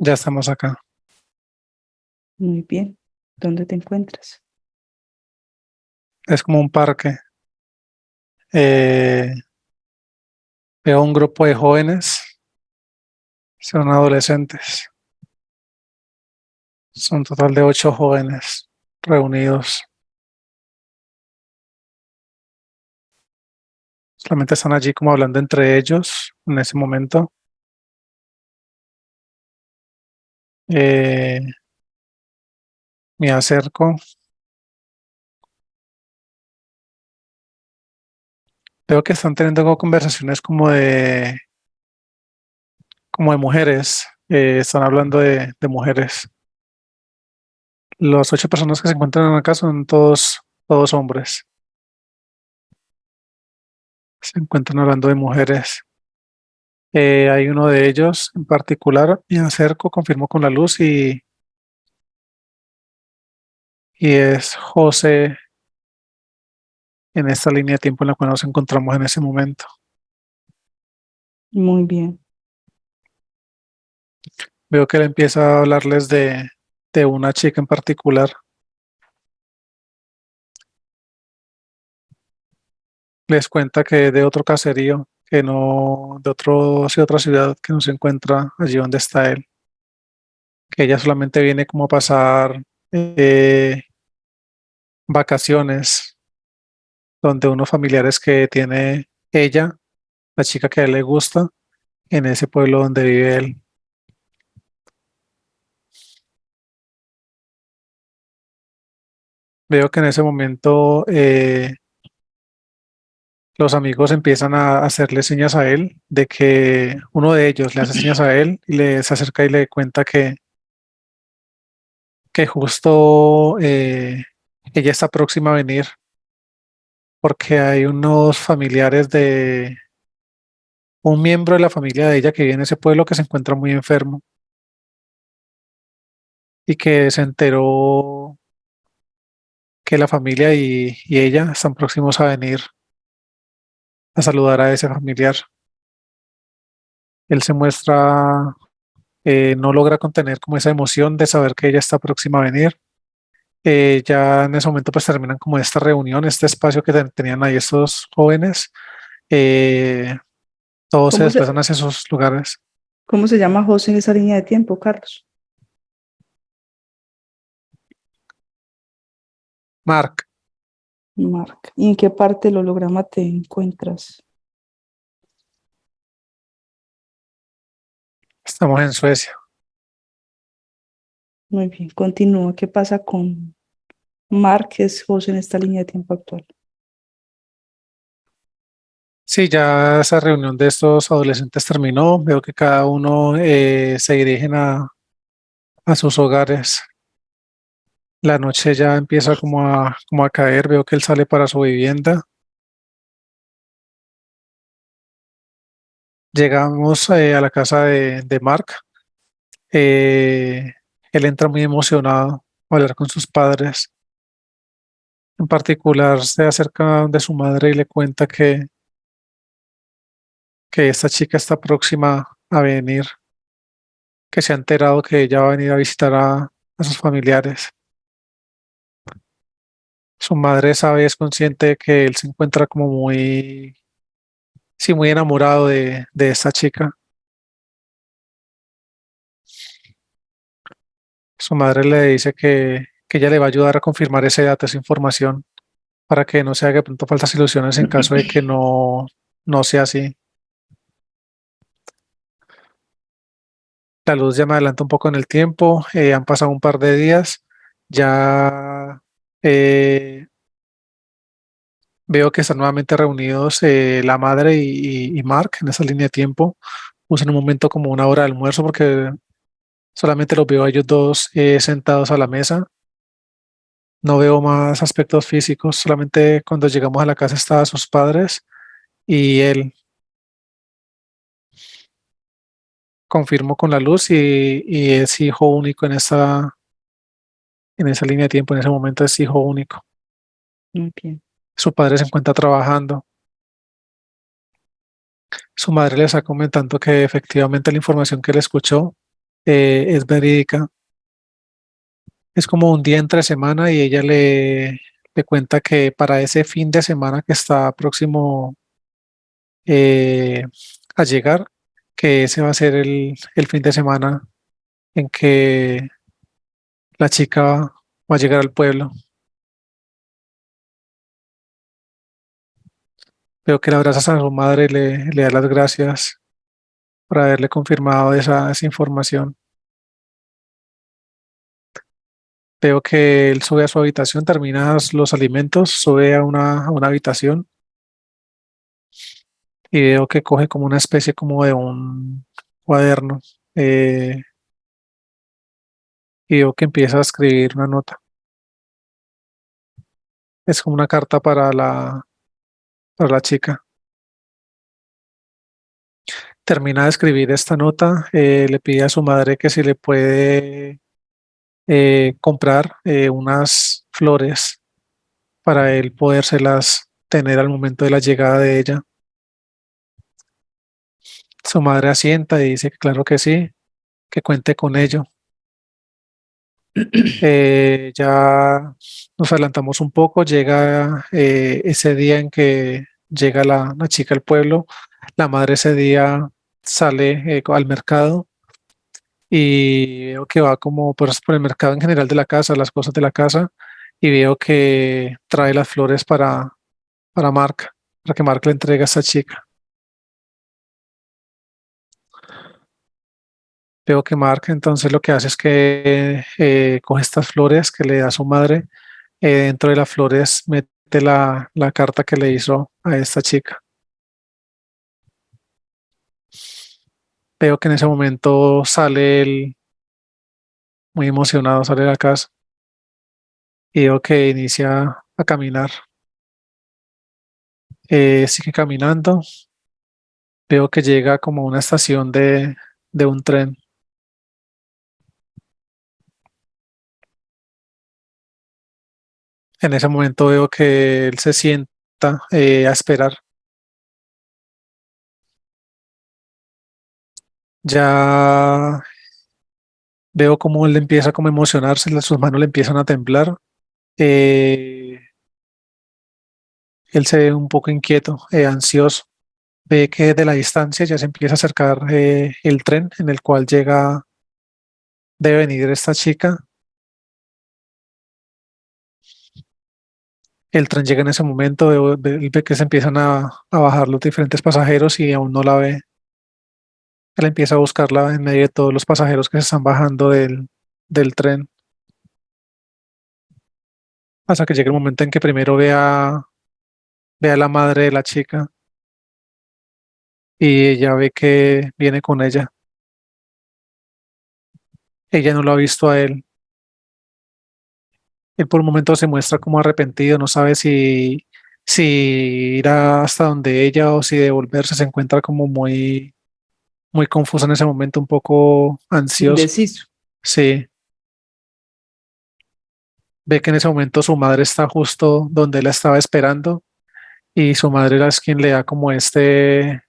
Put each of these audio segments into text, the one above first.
Ya estamos acá. Muy bien. ¿Dónde te encuentras? Es como un parque. Eh, Veo un grupo de jóvenes, son adolescentes. Son un total de 8 jóvenes reunidos. Solamente están allí como hablando entre ellos en ese momento. Eh, Me acerco. Veo que están teniendo como conversaciones como de mujeres. Están hablando de mujeres. Las 8 personas que se encuentran acá son todos hombres. Se encuentran hablando de mujeres. Hay uno de ellos en particular, me acerco, confirmo con la luz y es José en esta línea de tiempo en la cual nos encontramos en ese momento. Muy bien. Veo que él empieza a hablarles de una chica en particular. Les cuenta que es de otro caserío, que no, de otra ciudad que no se encuentra allí donde está él, que ella solamente viene como a pasar eh, vacaciones donde unos familiares que tiene ella, la chica que a él le gusta, en ese pueblo donde vive él. Veo que en ese momento los amigos empiezan a hacerle señas a él, de que uno de ellos le hace señas a él y le se acerca y le cuenta que justo ella está próxima a venir porque hay unos familiares de un miembro de la familia de ella que vive en ese pueblo que se encuentra muy enfermo y que se enteró que la familia y ella están próximos a venir a saludar a ese familiar. Él se muestra, no logra contener como esa emoción de saber que ella está próxima a venir. Ya en ese momento pues terminan como esta reunión, este espacio que tenían ahí estos jóvenes. Eh, Todos se ¿Cómo desplazan se, hacia esos lugares. cómo se llama José en esa línea de tiempo, Carlos? Mark, Mark. ¿Y en qué parte del holograma te encuentras? estamos en Suecia. Muy bien. Continúa. ¿Qué pasa con Mark, que es José en esta línea de tiempo actual? Sí, ya esa reunión de estos adolescentes terminó. Veo que cada uno se dirigen a sus hogares. La noche ya empieza como a caer. Veo que él sale para su vivienda. Llegamos a la casa de Mark. Eh, Él entra muy emocionado a hablar con sus padres. En particular, se acerca de su madre y le cuenta que esta chica está próxima a venir, que se ha enterado que ella va a venir a visitar a sus familiares. Su madre sabe, es consciente de que él se encuentra como muy, sí, muy enamorado de esta chica. Su madre le dice que ella le va a ayudar a confirmar ese dato, esa información, para que no se haga de pronto falsas ilusiones en caso de que no sea así. La luz ya me adelanta un poco en el tiempo, han pasado un par de días, ya eh, veo que están nuevamente reunidos la madre y Mark en esa línea de tiempo. Usan un momento como una hora de almuerzo porque solamente los veo a ellos dos sentados a la mesa. No veo más aspectos físicos, solamente cuando llegamos a la casa estaban sus padres y él. Confirmo con la luz y es hijo único en esa línea de tiempo, en ese momento es hijo único. Muy bien. Su padre se encuentra trabajando. Su madre le está comentando que efectivamente la información que él escuchó es verídica. Es como un día entre semana y ella le cuenta que para ese fin de semana que está próximo eh, a llegar, que ese va a ser el fin de semana en que la chica va a llegar al pueblo. Veo que le abrazas a su madre y le da las gracias por haberle confirmado esa información. Veo que él sube a su habitación, termina los alimentos, sube a una habitación y veo que coge como una especie como de un cuaderno y veo que empieza a escribir una nota. Es como una carta para para la chica. Termina de escribir esta nota, le pide a su madre que si le puede comprar unas flores para él podérselas tener al momento de la llegada de ella. Su madre asienta y dice que claro que sí, que cuente con ello. Ya nos adelantamos un poco, llega ese día en que llega la chica al pueblo, la madre ese día sale al mercado y veo que va como por el mercado en general de la casa, las cosas de la casa, y veo que trae las flores para Mark, para que Mark le entregue a esta chica. Veo que Mark entonces lo que hace es que coge estas flores que le da a su madre, dentro de las flores mete la carta que le hizo a esta chica. Veo que en ese momento sale él muy emocionado, sale de la casa y veo que inicia a caminar. Sigue caminando, veo que llega como a una estación de un tren. En ese momento veo que él se sienta a esperar. Ya veo cómo él empieza como a emocionarse, sus manos le empiezan a temblar. Eh, Él se ve un poco inquieto, ansioso. Ve que de la distancia ya se empieza a acercar el tren en el cual debe venir esta chica. El tren llega en ese momento, él ve que se empiezan a bajar los diferentes pasajeros y aún no la ve. Él empieza a buscarla en medio de todos los pasajeros que se están bajando del tren, hasta que llega el momento en que primero ve a la madre de la chica y ella ve que viene con ella. Ella no lo ha visto a él. Él por un momento se muestra como arrepentido, no sabe si ir hasta donde ella o si devolverse, se encuentra como muy confuso en ese momento, un poco ansioso. Indeciso. Sí, ve que en ese momento su madre está justo donde él la estaba esperando y su madre es quien le da como este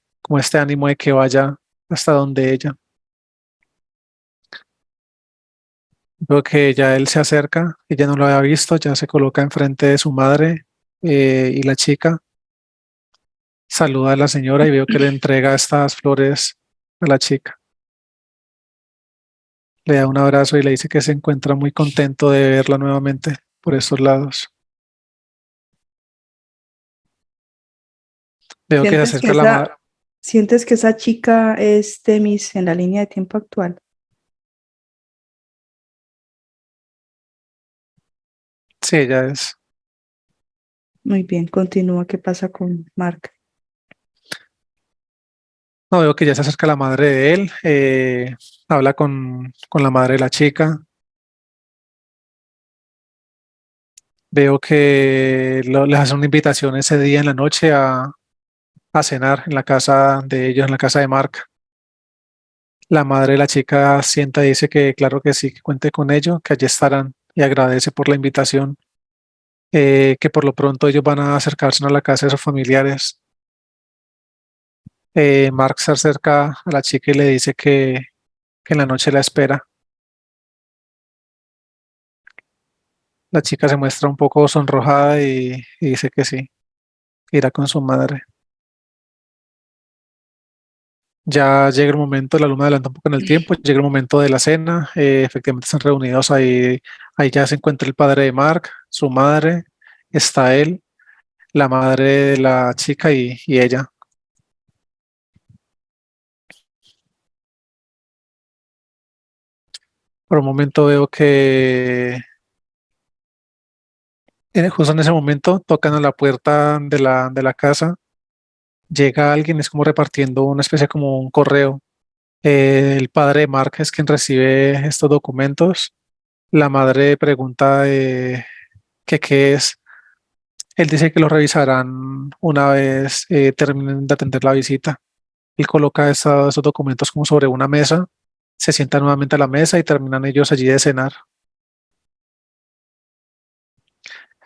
ánimo de que vaya hasta donde ella. Veo que ya él se acerca, ella no lo había visto, ya se coloca enfrente de su madre y la chica saluda a la señora y veo que le entrega estas flores a la chica. Le da un abrazo y le dice que se encuentra muy contento de verla nuevamente por estos lados. Veo que se ¿Sientes que acerca la madre. sientes que esa chica es Temis en la línea de tiempo actual? Sí, ella es. Muy bien, continúa. ¿Qué pasa con Mark? No, veo que ya se acerca la madre de él. Habla con la madre de la chica. Veo que les hace una invitación ese día en la noche a cenar en la casa de ellos, en la casa de Mark. La madre de la chica sienta y dice que claro que sí, que cuente con ello, que allí estarán y agradece por la invitación, que por lo pronto ellos van a acercarse a la casa de sus familiares. Mark se acerca a la chica y le dice que en la noche la espera. La chica se muestra un poco sonrojada y dice que sí, irá con su madre. Ya llega el momento, la luna adelanta un poco en el tiempo, llega el momento de la cena, efectivamente están reunidos ahí, ahí ya se encuentra el padre de Mark, su madre, está él, la madre de la chica y ella. Por un momento veo que justo en ese momento tocan a la puerta de la casa, llega alguien, es como repartiendo una especie como un correo. El padre de Mark es quien recibe estos documentos. La madre pregunta que qué es. Él dice que lo revisarán una vez terminen de atender la visita. Él coloca esos documentos como sobre una mesa, se sientan nuevamente a la mesa y terminan ellos allí de cenar.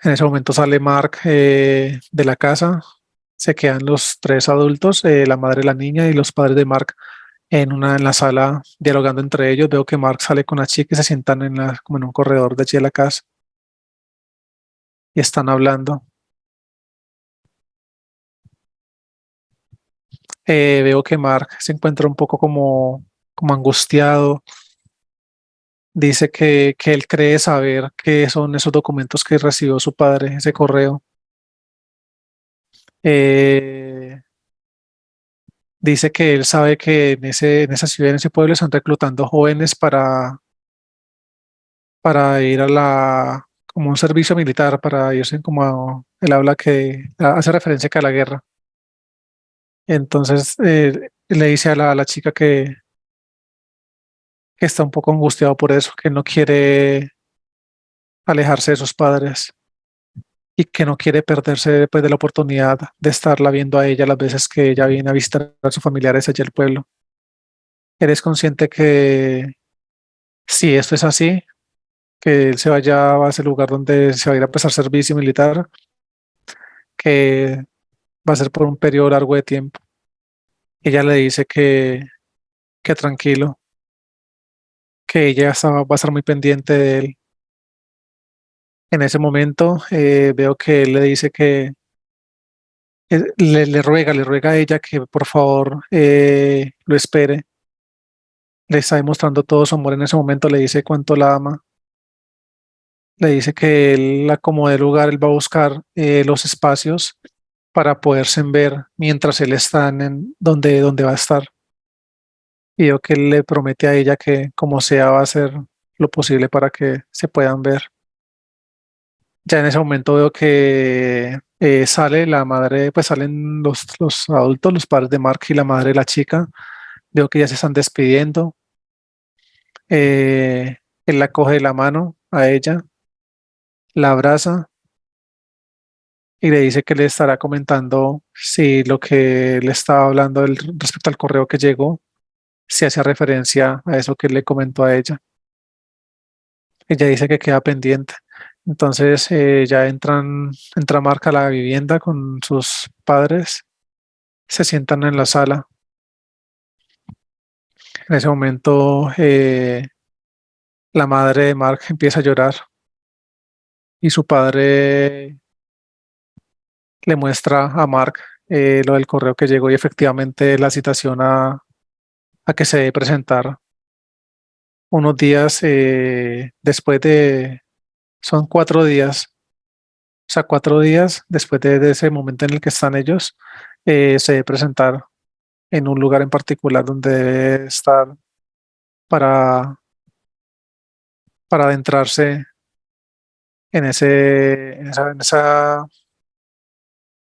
En ese momento sale Mark de la casa, se quedan los tres adultos, la madre, la niña y los padres de Mark en la sala dialogando entre ellos. Veo que Mark sale con la chica y se sientan como en un corredor de allí de la casa y están hablando. Veo que Mark se encuentra un poco como angustiado. Dice que él cree saber qué son esos documentos que recibió su padre, ese correo. Eh, Dice que él sabe que en esa ciudad, en ese pueblo, están reclutando jóvenes para ir como un servicio militar, para irse él habla que hace referencia que a la guerra. Entonces le dice a la chica que está un poco angustiado por eso, que no quiere alejarse de sus padres y que no quiere perderse pues, de la oportunidad de estarla viendo a ella las veces que ella viene a visitar a sus familiares allá al pueblo. Eres consciente que si esto es así, que él se vaya a ese lugar donde se va a ir a prestar servicio militar, que va a ser por un periodo largo de tiempo. Ella le dice que tranquilo, que va a estar muy pendiente de él. En ese momento veo que él le dice que le ruega a ella que por favor lo espere. Le está demostrando todo su amor en ese momento, le dice cuánto la ama, le dice que él acomode el lugar, él va a buscar los espacios para poderse ver mientras él está en donde va a estar. Y yo que él le promete a ella que como sea va a hacer lo posible para que se puedan ver. Ya en ese momento veo que sale la madre, pues salen los adultos, los padres de Mark y la madre de la chica. Veo que ya se están despidiendo. Eh, Él la coge de la mano a ella, la abraza y le dice que le estará comentando si lo que le estaba hablando respecto al correo que llegó, si hacía referencia a eso que le comentó a ella. Ella dice que queda pendiente. Entonces ya entra Marca a la vivienda con sus padres, se sientan en la sala. En ese momento la madre de Mark empieza a llorar y su padre le muestra a Mark lo del correo que llegó y efectivamente la citación a que se debe presentar unos días después son 4 días, o sea, 4 días después de ese momento en el que están ellos, se debe presentar en un lugar en particular donde debe estar para, para adentrarse en esa,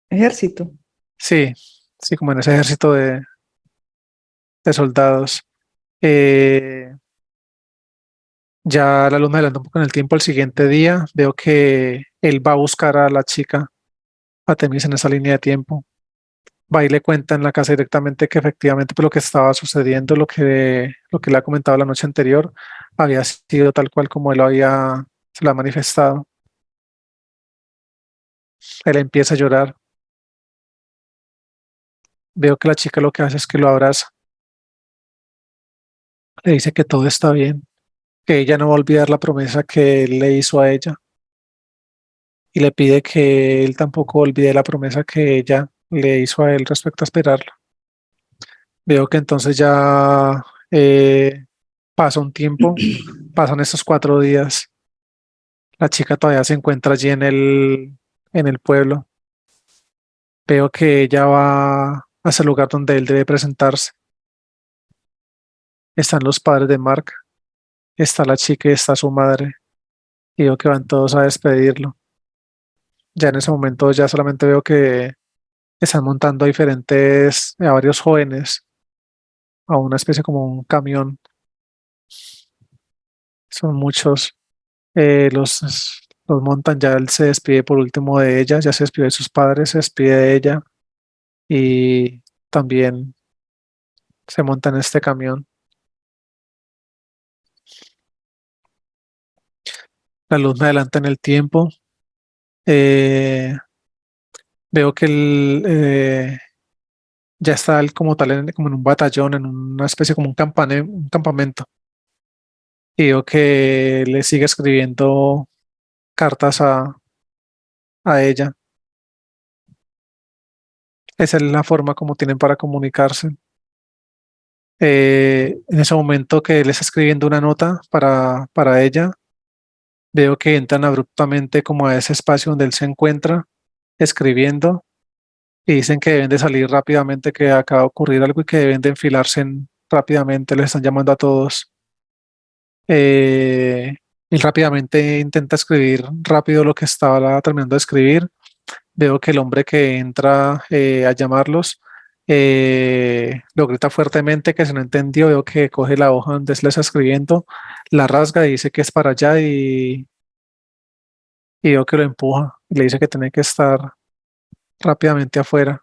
Ejército. sí, sí, como en ese ejército de soldados. Eh, Ya la luna adelanta un poco en el tiempo. El siguiente día veo que él va a buscar a la chica, a Temis en esa línea de tiempo. Va y le cuenta en la casa directamente que efectivamente pues, lo que estaba sucediendo, lo que le ha comentado la noche anterior, había sido tal cual como se lo ha manifestado. Él empieza a llorar. Veo que la chica lo que hace es que lo abraza. Le dice que todo está bien, que ella no va a olvidar la promesa que él le hizo a ella y le pide que él tampoco olvide la promesa que ella le hizo a él respecto a esperarlo. Veo que entonces ya pasa un tiempo, pasan estos 4 días. La chica todavía se encuentra allí en el pueblo. Veo que ella va hacia el lugar donde él debe presentarse. Están los padres de Mark, está la chica y está su madre. Y veo que van todos a despedirlo. Ya en ese momento ya solamente veo que están montando a varios jóvenes a una especie como un camión. Son muchos. Los montan, ya él se despide por último de ella, ya se despidió de sus padres, se despide de ella y también se monta en este camión. La luz me adelanta en el tiempo. eh, Veo que ya está él como tal, como en un batallón, en una especie como un campamento. Y veo que le sigue escribiendo cartas a ella. Esa es la forma como tienen para comunicarse. En ese momento que él está escribiendo una nota para ella, veo que entran abruptamente como a ese espacio donde él se encuentra escribiendo y dicen que deben de salir rápidamente, que acaba de ocurrir algo y que deben de rápidamente, les están llamando a todos. Eh, Él rápidamente intenta escribir rápido lo que estaba terminando de escribir. Veo que el hombre que entra a llamarlos lo grita fuertemente, que se no entendió. Veo que coge la hoja donde se le está escribiendo, la rasga y dice que es para allá y veo que lo empuja y le dice que tiene que estar rápidamente afuera.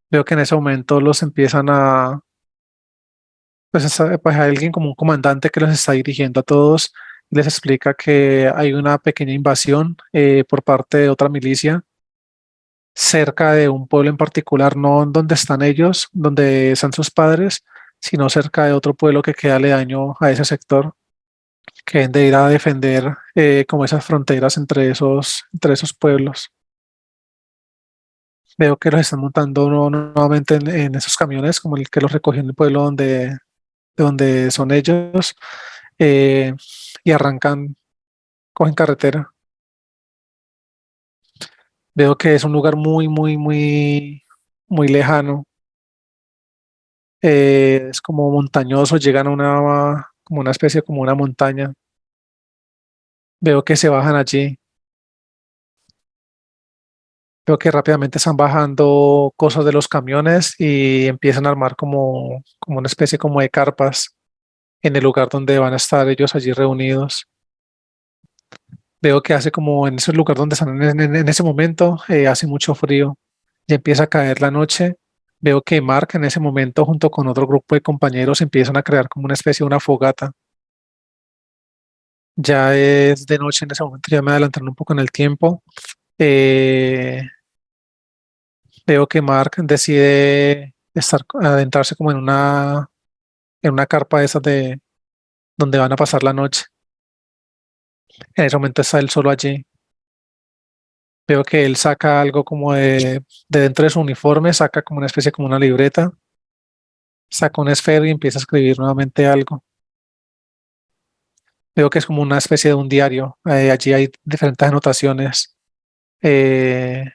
Veo que en ese momento los empiezan pues hay alguien como un comandante que los está dirigiendo a todos y les explica que hay una pequeña invasión por parte de otra milicia cerca de un pueblo en particular, no en donde están ellos, donde están sus padres, sino cerca de otro pueblo que queda aledaño a ese sector, que deben de ir a defender como esas fronteras entre esos pueblos. Veo que los están montando nuevamente en esos camiones, como el que los recogió en el pueblo de donde son ellos, eh, y arrancan, cogen carretera. Veo que es un lugar muy lejano. Es como montañoso, llegan a como una especie, como una montaña. Veo que se bajan allí. Veo que rápidamente están bajando cosas de los camiones y empiezan a armar como una especie como de carpas en el lugar donde van a estar ellos allí reunidos. Veo que hace como en ese lugar donde están en ese momento, hace mucho frío. Ya empieza a caer la noche. Veo que Mark en ese momento junto con otro grupo de compañeros empiezan a crear como una especie de una fogata. Ya es de noche en ese momento, ya me adelantaron un poco en el tiempo. Eh, Veo que Mark decide adentrarse como en una carpa de esas de donde van a pasar la noche. En ese momento está él solo allí. Veo que él saca algo como de dentro de su uniforme, saca como una especie como una libreta, saca un esfero y empieza a escribir nuevamente algo. Veo que es como una especie de un diario. Allí hay diferentes anotaciones. eh,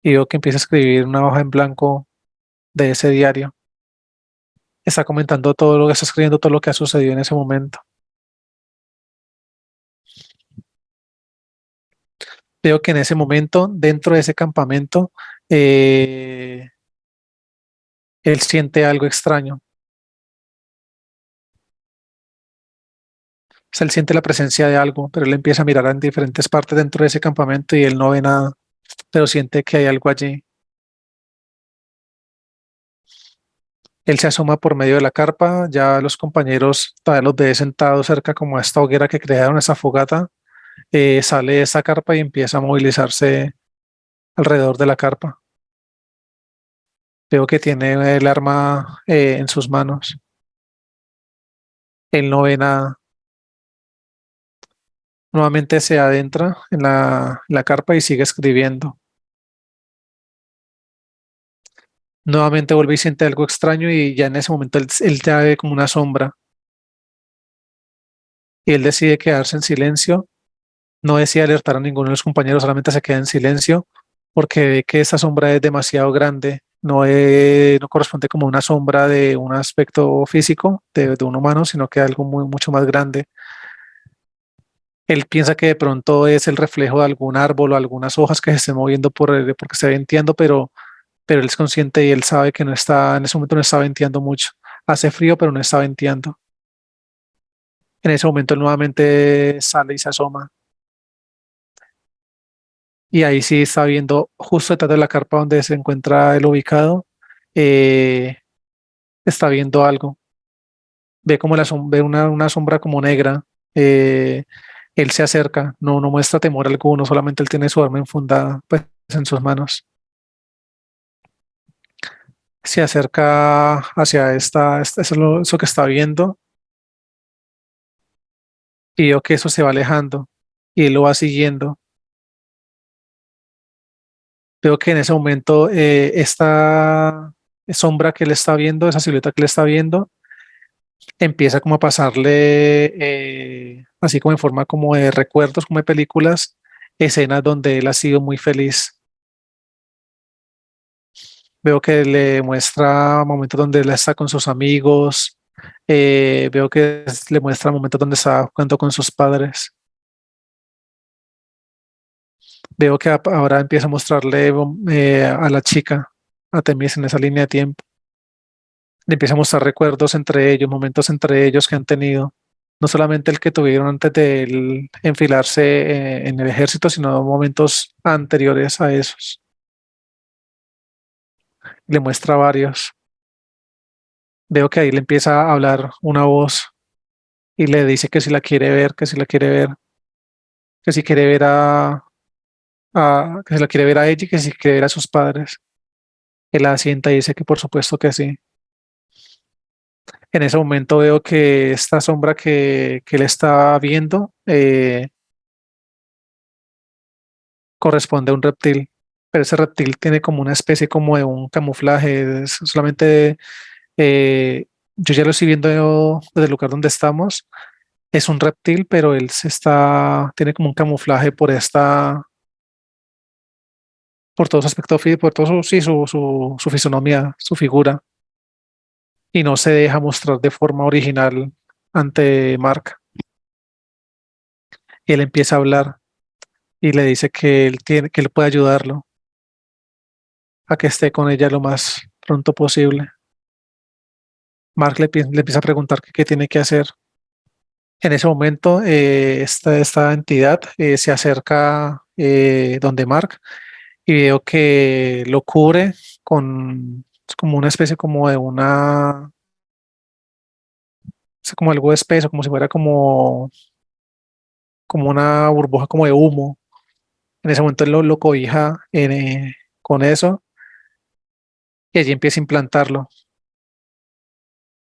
y veo que empieza a escribir una hoja en blanco de ese diario. Está comentando todo lo que está escribiendo, todo lo que ha sucedido en ese momento. Veo que en ese momento, dentro de ese campamento, eh, él siente algo extraño. O sea, él siente la presencia de algo, pero él empieza a mirar en diferentes partes dentro de ese campamento y él no ve nada, pero siente que hay algo allí. Él se asoma por medio de la carpa, ya los compañeros todavía los ve sentados cerca como a esta hoguera que crearon, esa fogata. Sale de esa carpa y empieza a movilizarse alrededor de la carpa. Veo que tiene el arma en sus manos. Él no ve nada. Nuevamente se adentra en la carpa y sigue escribiendo. Nuevamente vuelve y siente algo extraño y ya en ese momento él ya ve como una sombra y él decide quedarse en silencio. No decide alertar a ninguno de los compañeros, solamente se queda en silencio porque ve que esa sombra es demasiado grande. No corresponde como una sombra de un aspecto físico de un humano, sino que algo mucho más grande. Él piensa que de pronto es el reflejo de algún árbol o algunas hojas que se estén moviendo porque se venteando, pero él es consciente y él sabe que no está, en ese momento no está venteando mucho. Hace frío, pero no está venteando. En ese momento él nuevamente sale y se asoma. Y ahí sí está viendo justo detrás de la carpa donde se encuentra el ubicado, eh, está viendo algo. Ve como ve una sombra como negra. eh, Él se acerca, no muestra temor alguno, solamente él tiene su arma enfundada pues, en sus manos. Se acerca hacia eso, eso que está viendo y veo que eso se va alejando y él lo va siguiendo. Veo que en ese momento esta sombra que él está viendo, esa silueta que él está viendo, empieza como a pasarle, así como en forma como de recuerdos, como de películas, escenas donde él ha sido muy feliz. Veo que le muestra momentos donde él está con sus amigos, veo que le muestra momentos donde está jugando con sus padres. Veo que ahora empieza a mostrarle a la chica, a Temis en esa línea de tiempo. Le empieza a mostrar recuerdos entre ellos, momentos entre ellos que han tenido. No solamente el que tuvieron antes de él enfilarse en el ejército, sino momentos anteriores a esos. Le muestra varios. Veo que ahí le empieza a hablar una voz y le dice que si la quiere ver, que si la quiere ver, que si quiere ver que si la quiere ver a ella y que si quiere ver a sus padres. Él asienta y dice que por supuesto que sí. En ese momento veo que esta sombra que él está viendo corresponde a un reptil, pero ese reptil tiene como una especie como de un camuflaje, solamente yo ya lo estoy viendo desde el lugar donde estamos, es un reptil, pero tiene como un camuflaje por todo su aspecto, por todo sí, su fisonomía, su figura, y no se deja mostrar de forma original ante Mark. Y él empieza a hablar y le dice que él puede ayudarlo a que esté con ella lo más pronto posible. Mark le empieza a preguntar qué tiene que hacer. En ese momento, esta entidad se acerca donde Mark y veo que lo cubre con es como una especie como de es como algo espeso, como si fuera como una burbuja como de humo. En ese momento él lo cobija con eso y allí empieza a implantarlo.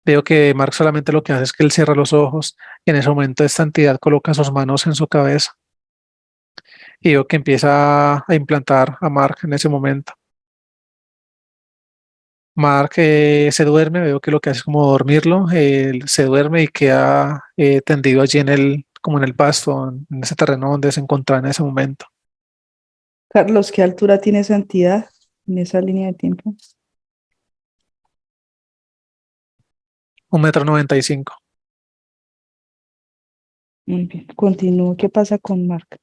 Veo que Mark solamente lo que hace es que él cierra los ojos y en ese momento esta entidad coloca sus manos en su cabeza y veo que empieza a implantar a Mark en ese momento. Mark se duerme, veo que lo que hace es como dormirlo, él se duerme y queda tendido allí como en el pasto, en ese terreno donde se encontraba en ese momento. Carlos, ¿qué altura tiene esa entidad en esa línea de tiempo? 1,95 m. Muy bien, continúo. ¿Qué pasa con Mark?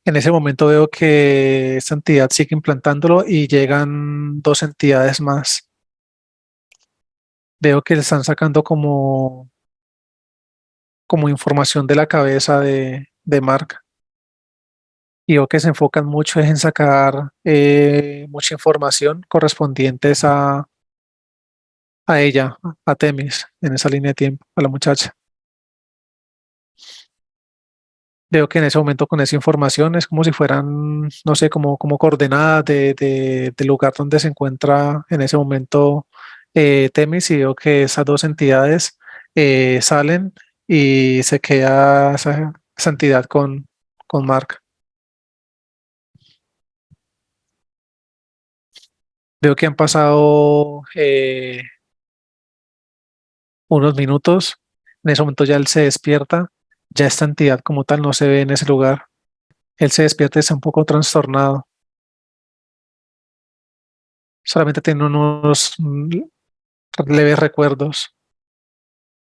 En ese momento veo que esta entidad sigue implantándolo y llegan dos entidades más. Veo que le están sacando como información de la cabeza de Mark y veo que se enfocan mucho es en sacar mucha información correspondientes a ella, a Temis, en esa línea de tiempo, a la muchacha. Veo que en ese momento con esa información es como si fueran, no sé, como coordenadas del lugar donde se encuentra en ese momento Temis, y veo que esas dos entidades salen y se queda esa entidad con Mark. Veo que han pasado unos minutos. En ese momento ya él se despierta. Ya esta entidad como tal no se ve en ese lugar. Él se despierta y está un poco trastornado. Solamente tiene unos leves recuerdos.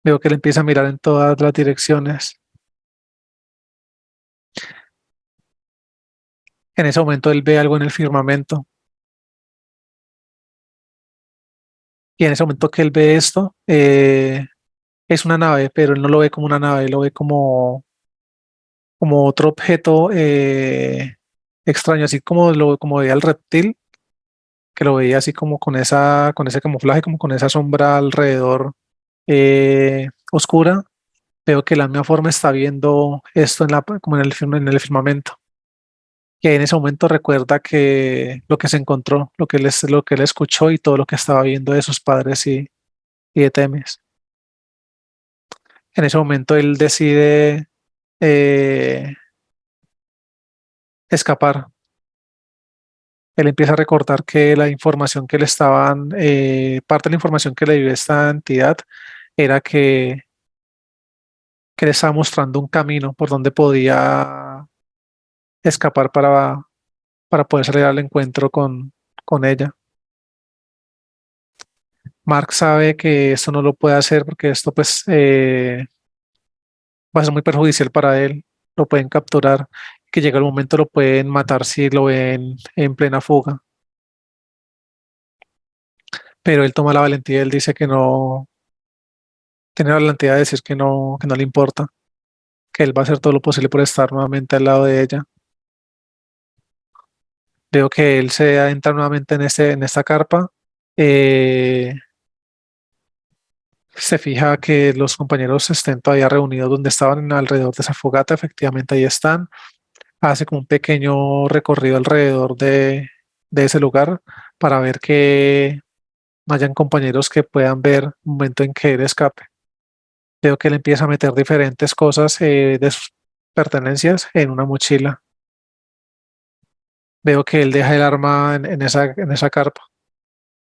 Veo que él empieza a mirar en todas las direcciones. En ese momento él ve algo en el firmamento. Y en ese momento que él ve esto, es una nave, pero él no lo ve como una nave, lo ve como otro objeto extraño, así como veía el reptil, que lo veía así como con ese camuflaje, como con esa sombra alrededor oscura. Veo que la misma forma está viendo esto como en el firmamento. Y ahí en ese momento recuerda que lo que se encontró, lo que él escuchó y todo lo que estaba viendo de sus padres y de Temis. En ese momento él decide eh, escapar. Él empieza a recordar que la información que le estaban, parte de la información que le dio esta entidad era que le estaba mostrando un camino por donde podía escapar para poder salir al encuentro con ella. Mark sabe que esto no lo puede hacer porque esto pues va a ser muy perjudicial para él. Lo pueden capturar, que llega el momento lo pueden matar si lo ven en plena fuga. Pero él toma la valentía, él dice que no, tiene la valentía de decir que no le importa, que él va a hacer todo lo posible por estar nuevamente al lado de ella. Veo que él se adentra nuevamente en esta carpa. eh, Se fija que los compañeros estén todavía reunidos donde estaban alrededor de esa fogata. Efectivamente, ahí están. Hace como un pequeño recorrido alrededor de ese lugar para ver que no hayan compañeros que puedan ver un momento en que él escape. Veo que él empieza a meter diferentes cosas de sus pertenencias en una mochila. Veo que él deja el arma en esa carpa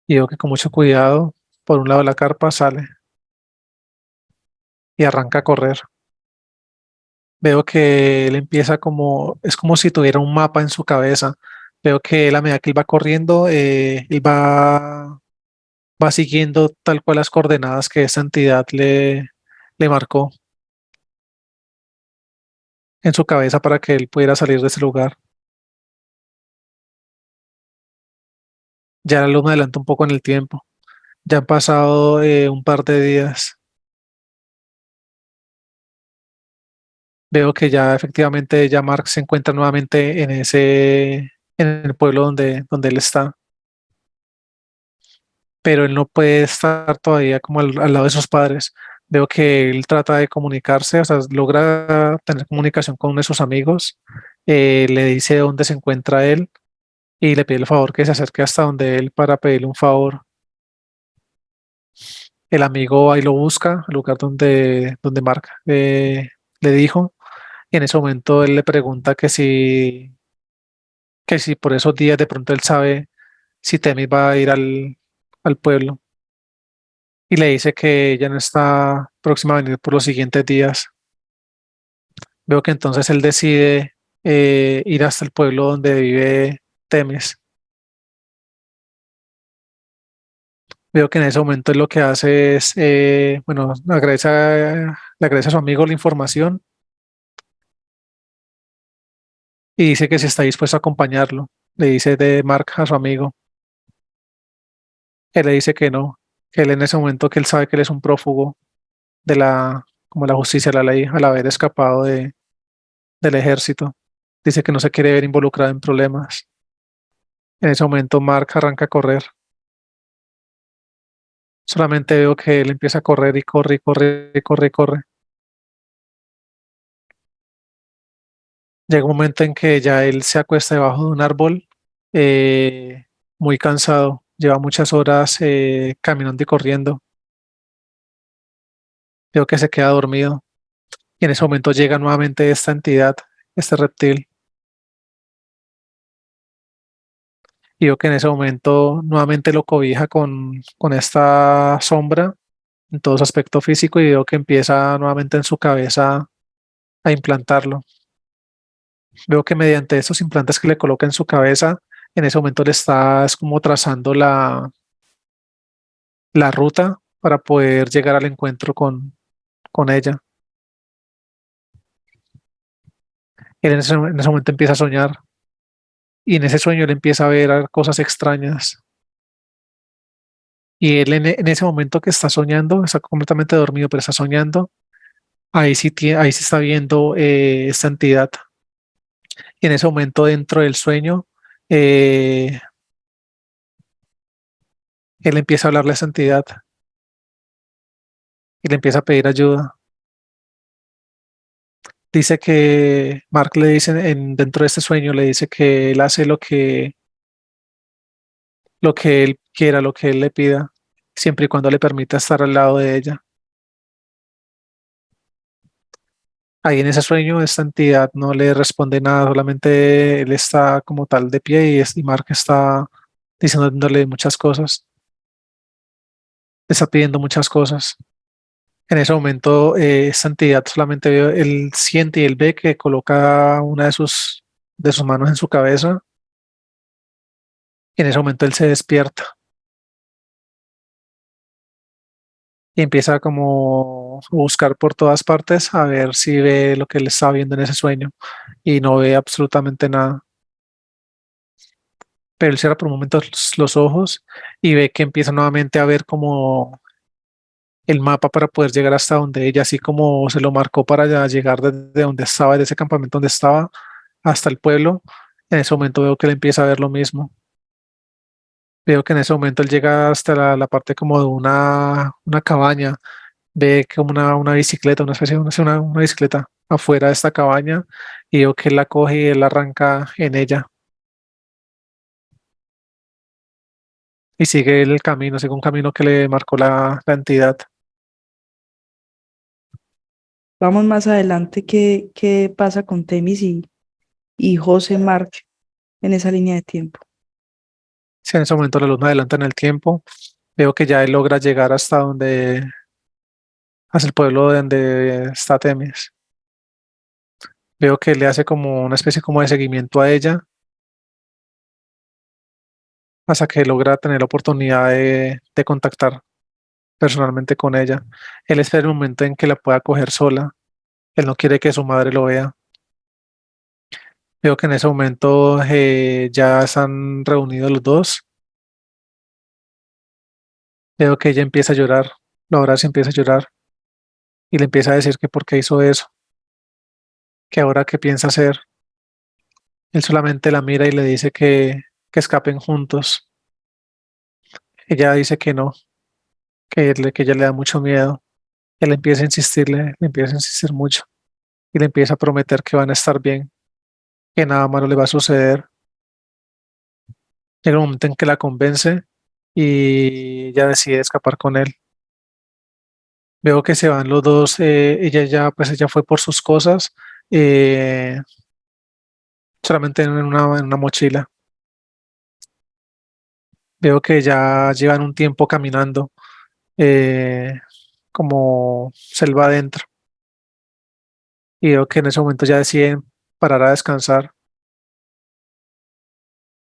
y veo que con mucho cuidado, por un lado de la carpa sale y arranca a correr. Veo que él empieza es como si tuviera un mapa en su cabeza. Veo que él, a medida que él va corriendo, va siguiendo tal cual las coordenadas que esa entidad le marcó en su cabeza para que él pudiera salir de ese lugar. Ya lo me adelanto un poco en el tiempo. Ya han pasado un par de días. Veo que ya efectivamente ya Mark se encuentra nuevamente en el pueblo donde él está, pero él no puede estar todavía como al lado de sus padres. Veo que él trata de comunicarse, o sea, logra tener comunicación con uno de sus amigos, le dice dónde se encuentra él y le pide el favor que se acerque hasta donde él para pedirle un favor. El amigo ahí lo busca, el lugar donde Mark le dijo, y en ese momento él le pregunta que si por esos días de pronto él sabe si Temis va a ir al pueblo, y le dice que ella no está próxima a venir por los siguientes días. Veo que entonces él decide ir hasta el pueblo donde vive Temis. Veo que en ese momento él lo que hace es, bueno, le agradece a su amigo la información y dice que si está dispuesto a acompañarlo. Le dice de Mark a su amigo. Él le dice que no, que él en ese momento que él sabe que él es un prófugo de como la justicia de la ley al haber escapado del ejército. Dice que no se quiere ver involucrado en problemas. En ese momento Mark arranca a correr. Solamente veo que él empieza a correr y corre y corre y corre y corre. Llega un momento en que ya él se acuesta debajo de un árbol, eh, muy cansado, lleva muchas horas caminando y corriendo. Veo que se queda dormido y en ese momento llega nuevamente esta entidad, este reptil, y veo que en ese momento nuevamente lo cobija con esta sombra en todo su aspecto físico y veo que empieza nuevamente en su cabeza a implantarlo. Veo que mediante estos implantes que le coloca en su cabeza, en ese momento le está es como trazando la ruta para poder llegar al encuentro con ella. Él en ese momento empieza a soñar y en ese sueño él empieza a ver cosas extrañas. Y él en ese momento que está soñando, está completamente dormido, pero está soñando, ahí sí está viendo esta entidad. Y en ese momento dentro del sueño, eh, él empieza a hablarle a esa entidad y le empieza a pedir ayuda. Dice que Mark le dice dentro de este sueño, le dice que él hace lo que él quiera, lo que él le pida, siempre y cuando le permita estar al lado de ella. Ahí en ese sueño, esta entidad no le responde nada, solamente él está como tal de pie y Mark está diciéndole muchas cosas, le está pidiendo muchas cosas. En ese momento, esta entidad solamente él siente y él ve que coloca una de sus manos en su cabeza y en ese momento él se despierta y empieza como a buscar por todas partes a ver si ve lo que él estaba viendo en ese sueño y no ve absolutamente nada. Pero él cierra por un momento los ojos y ve que empieza nuevamente a ver como el mapa para poder llegar hasta donde ella, así como se lo marcó para llegar desde donde estaba, de ese campamento donde estaba, hasta el pueblo. En ese momento veo que él empieza a ver lo mismo. Veo que en ese momento él llega hasta la parte como de una cabaña, ve como una bicicleta, una especie de una bicicleta afuera de esta cabaña y veo que él la coge y él arranca en ella y sigue el camino, sigue un camino que le marcó la entidad. Vamos más adelante, ¿qué pasa con Temis y José Mark en esa línea de tiempo? Si en ese momento la luz me adelanta en el tiempo, veo que ya él logra llegar hasta hasta el pueblo de donde está Temis. Veo que le hace como una especie como de seguimiento a ella hasta que logra tener la oportunidad de contactar personalmente con ella. Él espera el momento en que la pueda coger sola. Él no quiere que su madre lo vea. Veo que en ese momento ya están reunidos los dos. Veo que ella empieza a llorar. Laura se empieza a llorar y le empieza a decir que por qué hizo eso, que ahora qué piensa hacer. Él solamente la mira y le dice que escapen juntos. Ella dice que no, que ella le da mucho miedo. Él empieza a insistirle, le empieza a insistir mucho y le empieza a prometer que van a estar bien, que nada malo le va a suceder. Llega un momento en que la convence y ella decide escapar con él. Veo que se van los dos, pues ella fue por sus cosas, eh, solamente en una mochila. Veo que ya llevan un tiempo caminando, eh, como selva adentro, y veo que en ese momento ya deciden parar a descansar.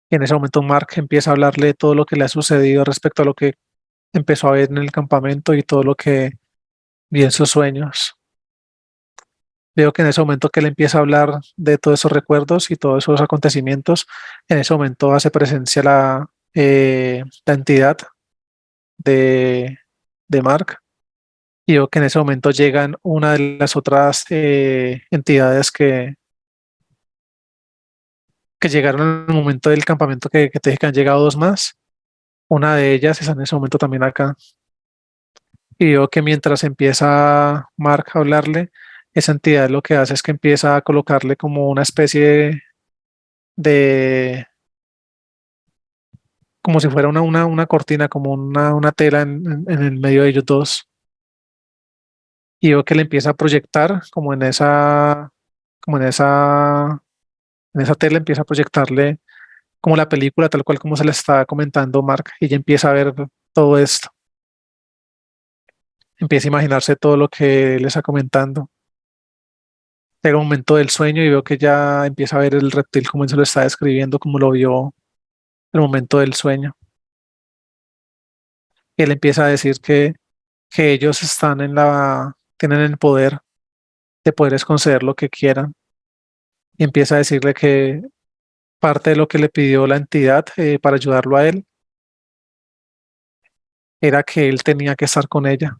Y en ese momento Mark empieza a hablarle de todo lo que le ha sucedido respecto a lo que empezó a ver en el campamento y todo lo que vi en sus sueños. Veo que en ese momento que él empieza a hablar de todos esos recuerdos y todos esos acontecimientos, en ese momento hace presencia la entidad de, de Mark. Y veo que en ese momento llegan una de las otras entidades que llegaron en el momento del campamento que te dije que han llegado dos más. Una de ellas está en ese momento también acá. Y veo que mientras empieza Mark a hablarle, esa entidad lo que hace es que empieza a colocarle como una especie de, como si fuera una cortina, como una tela en el medio de ellos dos. Y veo que le empieza a proyectar como como en esa tela empieza a proyectarle como la película, tal cual como se le está comentando Mark, y ella empieza a ver todo esto, empieza a imaginarse todo lo que le está comentando. Llega un momento del sueño y veo que ya empieza a ver el reptil como él se lo está describiendo, como lo vio en el momento del sueño. Y él empieza a decir que ellos están tienen el poder de poderles conceder lo que quieran. Y empieza a decirle que parte de lo que le pidió la entidad para ayudarlo a él era que él tenía que estar con ella.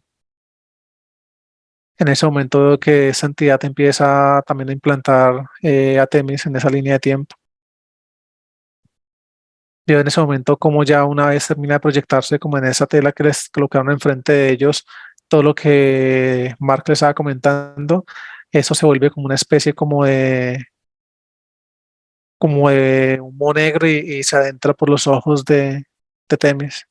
En ese momento que esa entidad empieza también a implantar a Temis en esa línea de tiempo. Yo en ese momento, como ya una vez termina de proyectarse como en esa tela que les colocaron enfrente de ellos, todo lo que Mark les estaba comentando, eso se vuelve como una especie como de humo negro y se adentra por los ojos de Temis.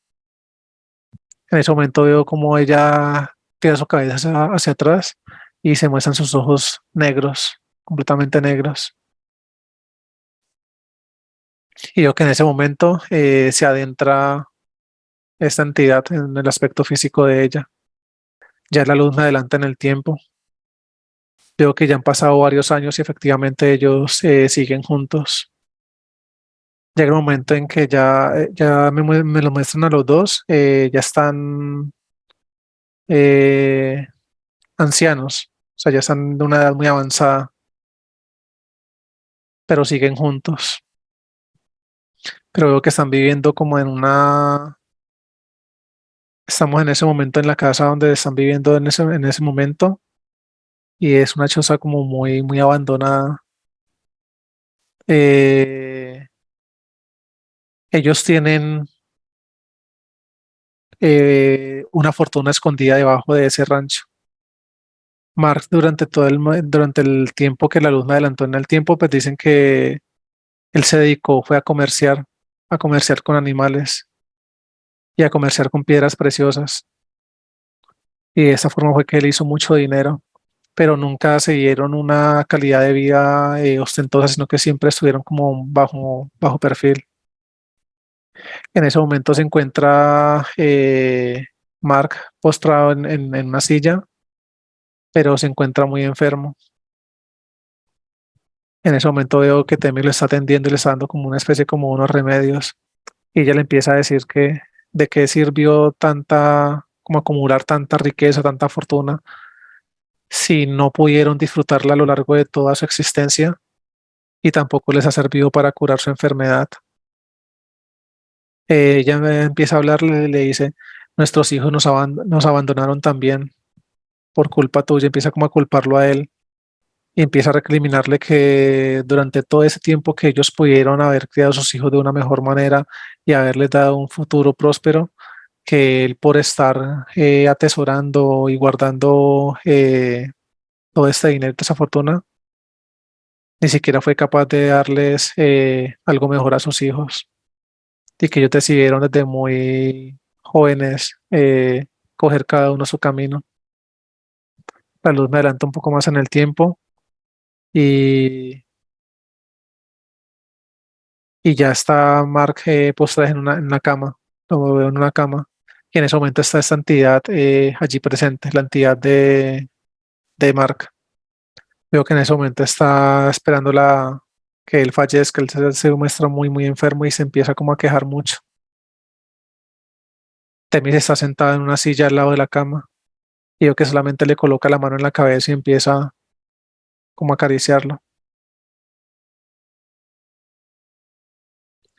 En ese momento veo como ella tira su cabeza hacia atrás y se muestran sus ojos negros, completamente negros. Y veo que en ese momento se adentra esta entidad en el aspecto físico de ella. Ya la luz me adelanta en el tiempo. Veo que ya han pasado varios años y efectivamente ellos siguen juntos. Llega el momento en que ya me lo muestran a los dos, ya están eh, ancianos, o sea, ya están de una edad muy avanzada, pero siguen juntos. Pero veo que están viviendo como estamos en ese momento en la casa donde están viviendo en ese momento y es una choza como muy abandonada. Eh, ellos tienen una fortuna escondida debajo de ese rancho. Mark durante durante el tiempo que la luz me adelantó en el tiempo, pues dicen que él se dedicó, fue a comerciar con animales y a comerciar con piedras preciosas. Y de esa forma fue que él hizo mucho dinero, pero nunca se dieron una calidad de vida ostentosa, sino que siempre estuvieron como bajo perfil. En ese momento se encuentra Mark postrado en una silla, pero se encuentra muy enfermo. En ese momento veo que Temi lo está atendiendo y le está dando como una especie como unos remedios. Y ella le empieza a decir que de qué sirvió como acumular tanta riqueza, tanta fortuna, si no pudieron disfrutarla a lo largo de toda su existencia y tampoco les ha servido para curar su enfermedad. Ella me empieza a hablarle, le dice, nuestros hijos nos abandonaron también por culpa tuya, empieza como a culparlo a él y empieza a recriminarle que durante todo ese tiempo que ellos pudieron haber criado a sus hijos de una mejor manera y haberles dado un futuro próspero, que él por estar atesorando y guardando todo este dinero, toda esa fortuna, ni siquiera fue capaz de darles algo mejor a sus hijos y que ellos decidieron desde muy jóvenes coger cada uno su camino. La luz me adelanta un poco más en el tiempo y, y ya está Mark postrado en una cama, lo veo en una cama y en ese momento está esta entidad allí presente, la entidad de Mark. Veo que en ese momento está esperando que él fallezca, él se muestra muy enfermo y se empieza como a quejar mucho. Temis está sentada en una silla al lado de la cama y veo que solamente le coloca la mano en la cabeza y empieza como a acariciarlo.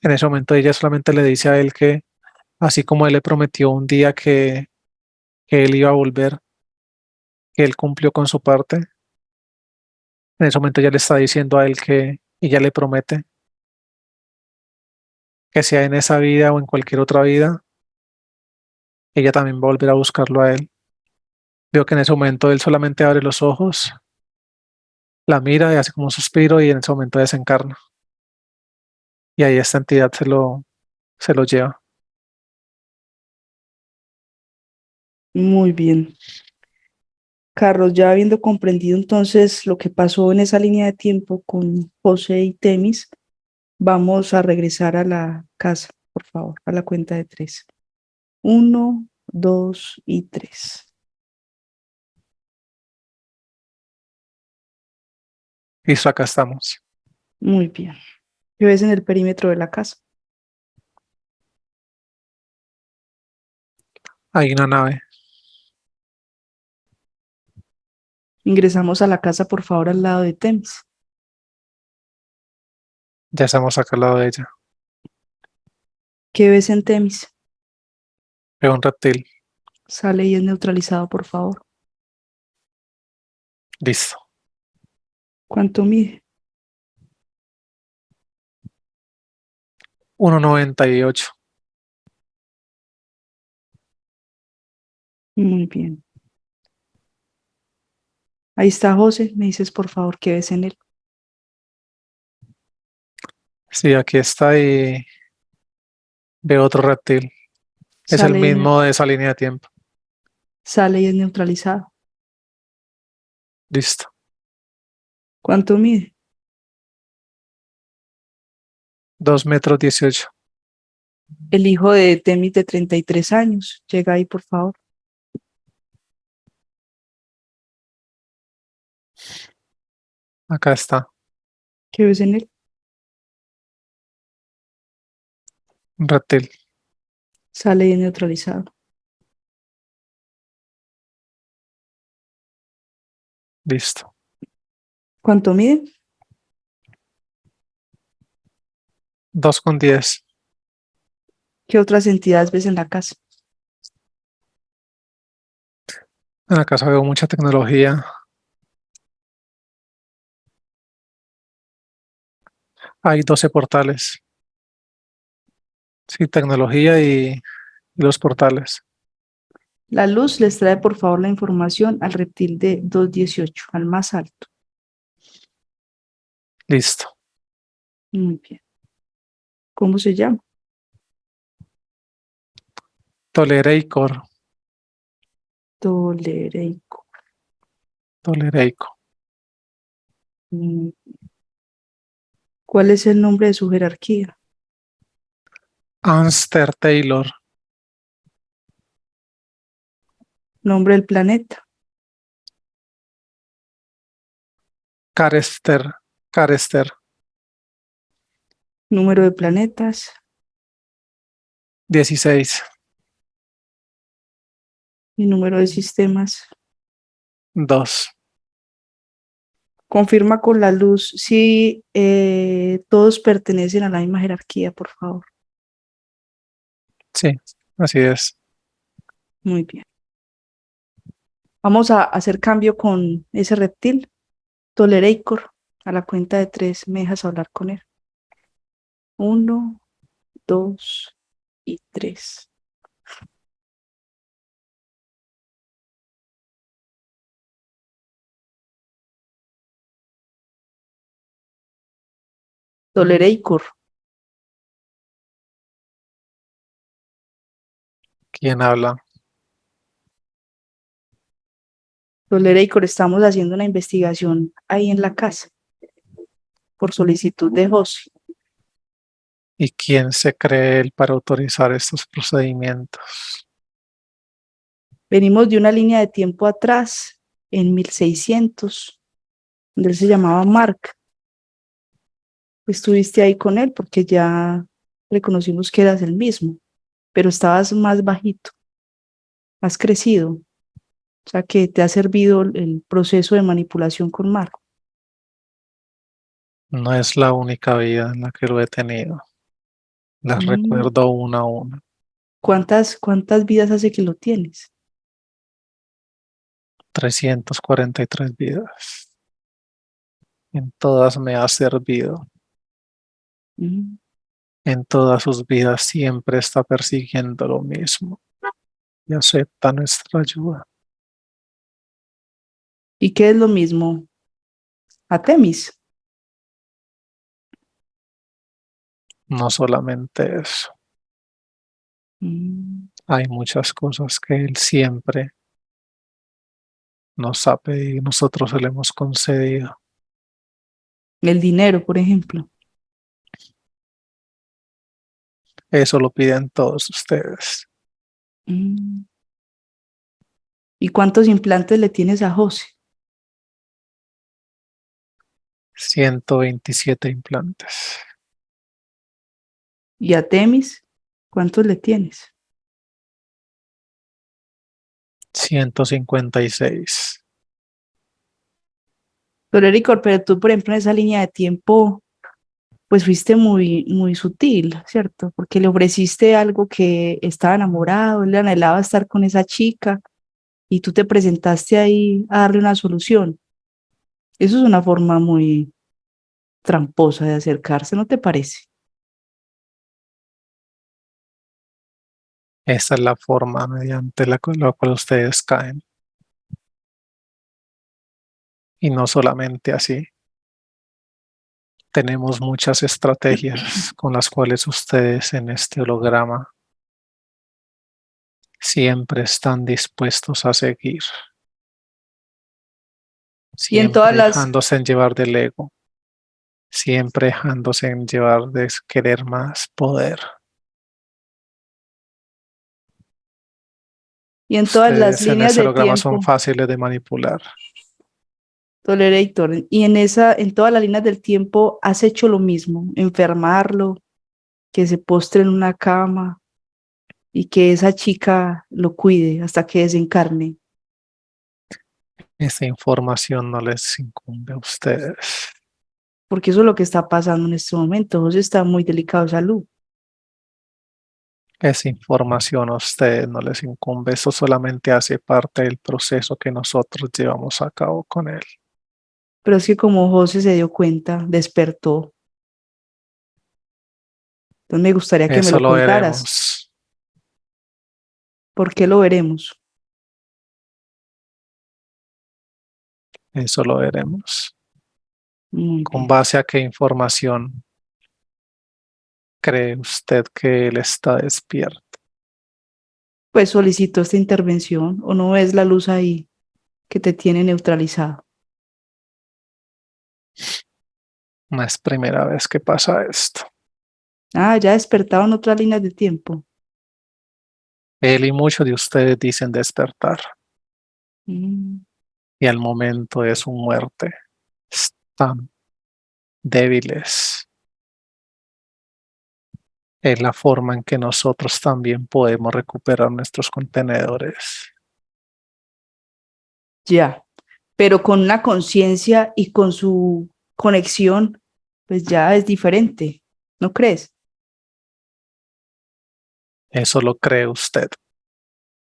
En ese momento ella solamente le dice a él que así como él le prometió un día que él iba a volver, que él cumplió con su parte, en ese momento ella le está diciendo a él que ella le promete que sea en esa vida o en cualquier otra vida, ella también va a volver a buscarlo a él. Veo que en ese momento él solamente abre los ojos la mira y hace como un suspiro y en ese momento desencarna. Y ahí esta entidad se lo lleva. Muy bien. Carlos, ya habiendo comprendido entonces lo que pasó en esa línea de tiempo con José y Temis, vamos a regresar a la casa, por favor, a la cuenta de tres. Uno, dos y tres. Listo, acá estamos. Muy bien. ¿Qué ves en el perímetro de la casa? Hay una nave. Ingresamos a la casa, por favor, al lado de Temis. Ya estamos acá al lado de ella. ¿Qué ves en Temis? Veo un reptil. Sale y es neutralizado, por favor. Listo. ¿Cuánto mide? 1,98. Muy bien. Ahí está José. Me dices, por favor, qué ves en él. Sí, aquí está y veo otro reptil. Es el Sale y es, mismo de esa línea de tiempo. sale y es neutralizado. Listo. ¿Cuánto mide? 2,18 m. El hijo de Temis de 33 años. Llega ahí, por favor. Acá está. ¿Qué ves en él? Un reptil. Sale y es neutralizado. Listo. ¿Cuánto mide? 2,10. ¿Qué otras entidades ves en la casa? En la casa veo mucha tecnología. Hay 12 portales. Sí, tecnología y los portales. La luz les trae, por favor, la información al reptil de 218, al más alto. Listo. Muy bien. ¿Cómo se llama? Tolereicor. Tolereico. Tolereico. Mm, ¿cuál es el nombre de su jerarquía? Anster Taylor. Nombre del planeta. Carester. Carester. Número de planetas. 16. Y número de sistemas. 2. Confirma con la luz si todos pertenecen a la misma jerarquía, por favor. Sí, así es. Muy bien. Vamos a hacer cambio con ese reptil, Tolereicor. A la cuenta de tres, me dejas hablar con él. Uno, dos y tres. Tolereicor. ¿Quién habla? Tolereicor, estamos haciendo una investigación ahí en la casa por solicitud de José. ¿Y quién se cree él para autorizar estos procedimientos? Venimos de una línea de tiempo atrás, en 1600, donde él se llamaba Mark. Estuviste ahí con él porque ya reconocimos que eras el mismo, pero estabas más bajito, has crecido, o sea que te ha servido el proceso de manipulación con Mark. No es la única vida en la que lo he tenido. Las Mm. recuerdo una a una. ¿Cuántas vidas hace que lo tienes? 343 vidas. En todas me ha servido. Mm. En todas sus vidas siempre está persiguiendo lo mismo y acepta nuestra ayuda. ¿Y qué es lo mismo? a Temis. No solamente eso, Mm, hay muchas cosas que Él siempre nos ha pedido y nosotros se le hemos concedido. el dinero, por ejemplo. Eso lo piden todos ustedes. Mm. ¿Y cuántos implantes le tienes a José? 127 implantes, ¿Y a Temis? ¿Cuántos le tienes? 156. Pero Eric, pero tú, por ejemplo, en esa línea de tiempo, pues fuiste muy sutil, ¿cierto? Porque le ofreciste algo que estaba enamorado, él anhelaba estar con esa chica y tú te presentaste ahí a darle una solución. Eso es una forma muy tramposa de acercarse, ¿no te parece? Esa es la forma mediante la cual ustedes caen. Y no solamente así, tenemos muchas estrategias con las cuales ustedes en este holograma siempre están dispuestos a seguir, Y en todas siempre las, dejándose en llevar del ego, siempre dejándose en llevar de querer más poder. y en todas las Ustedes en líneas ese de holograma son tiempo, fáciles de manipular. Tolerator, y en todas las líneas del tiempo has hecho lo mismo, enfermarlo, que se postre en una cama y que esa chica lo cuide hasta que desencarne, Esa información no les incumbe a ustedes. porque eso es lo que está pasando en este momento. José está muy delicado de salud, Esa información a ustedes no les incumbe. Eso solamente hace parte del proceso que nosotros llevamos a cabo con él. pero es que como José se dio cuenta, despertó. Entonces me gustaría que me Eso lo lo contaras. veremos. ¿Por qué lo veremos? Eso lo veremos. Muy ¿Con bien. base a qué información cree usted que él está despierto? Pues solicito esta intervención o no ves la luz ahí que te tiene neutralizado. No es primera vez que pasa esto. Ah, ya despertado en otras líneas de tiempo. Él y muchos de ustedes dicen despertar Mm, y al momento de su muerte están débiles. Es la forma en que nosotros también podemos recuperar nuestros contenedores. ya, pero con una conciencia y con su conexión, pues ya es diferente, ¿no crees? Eso lo cree usted.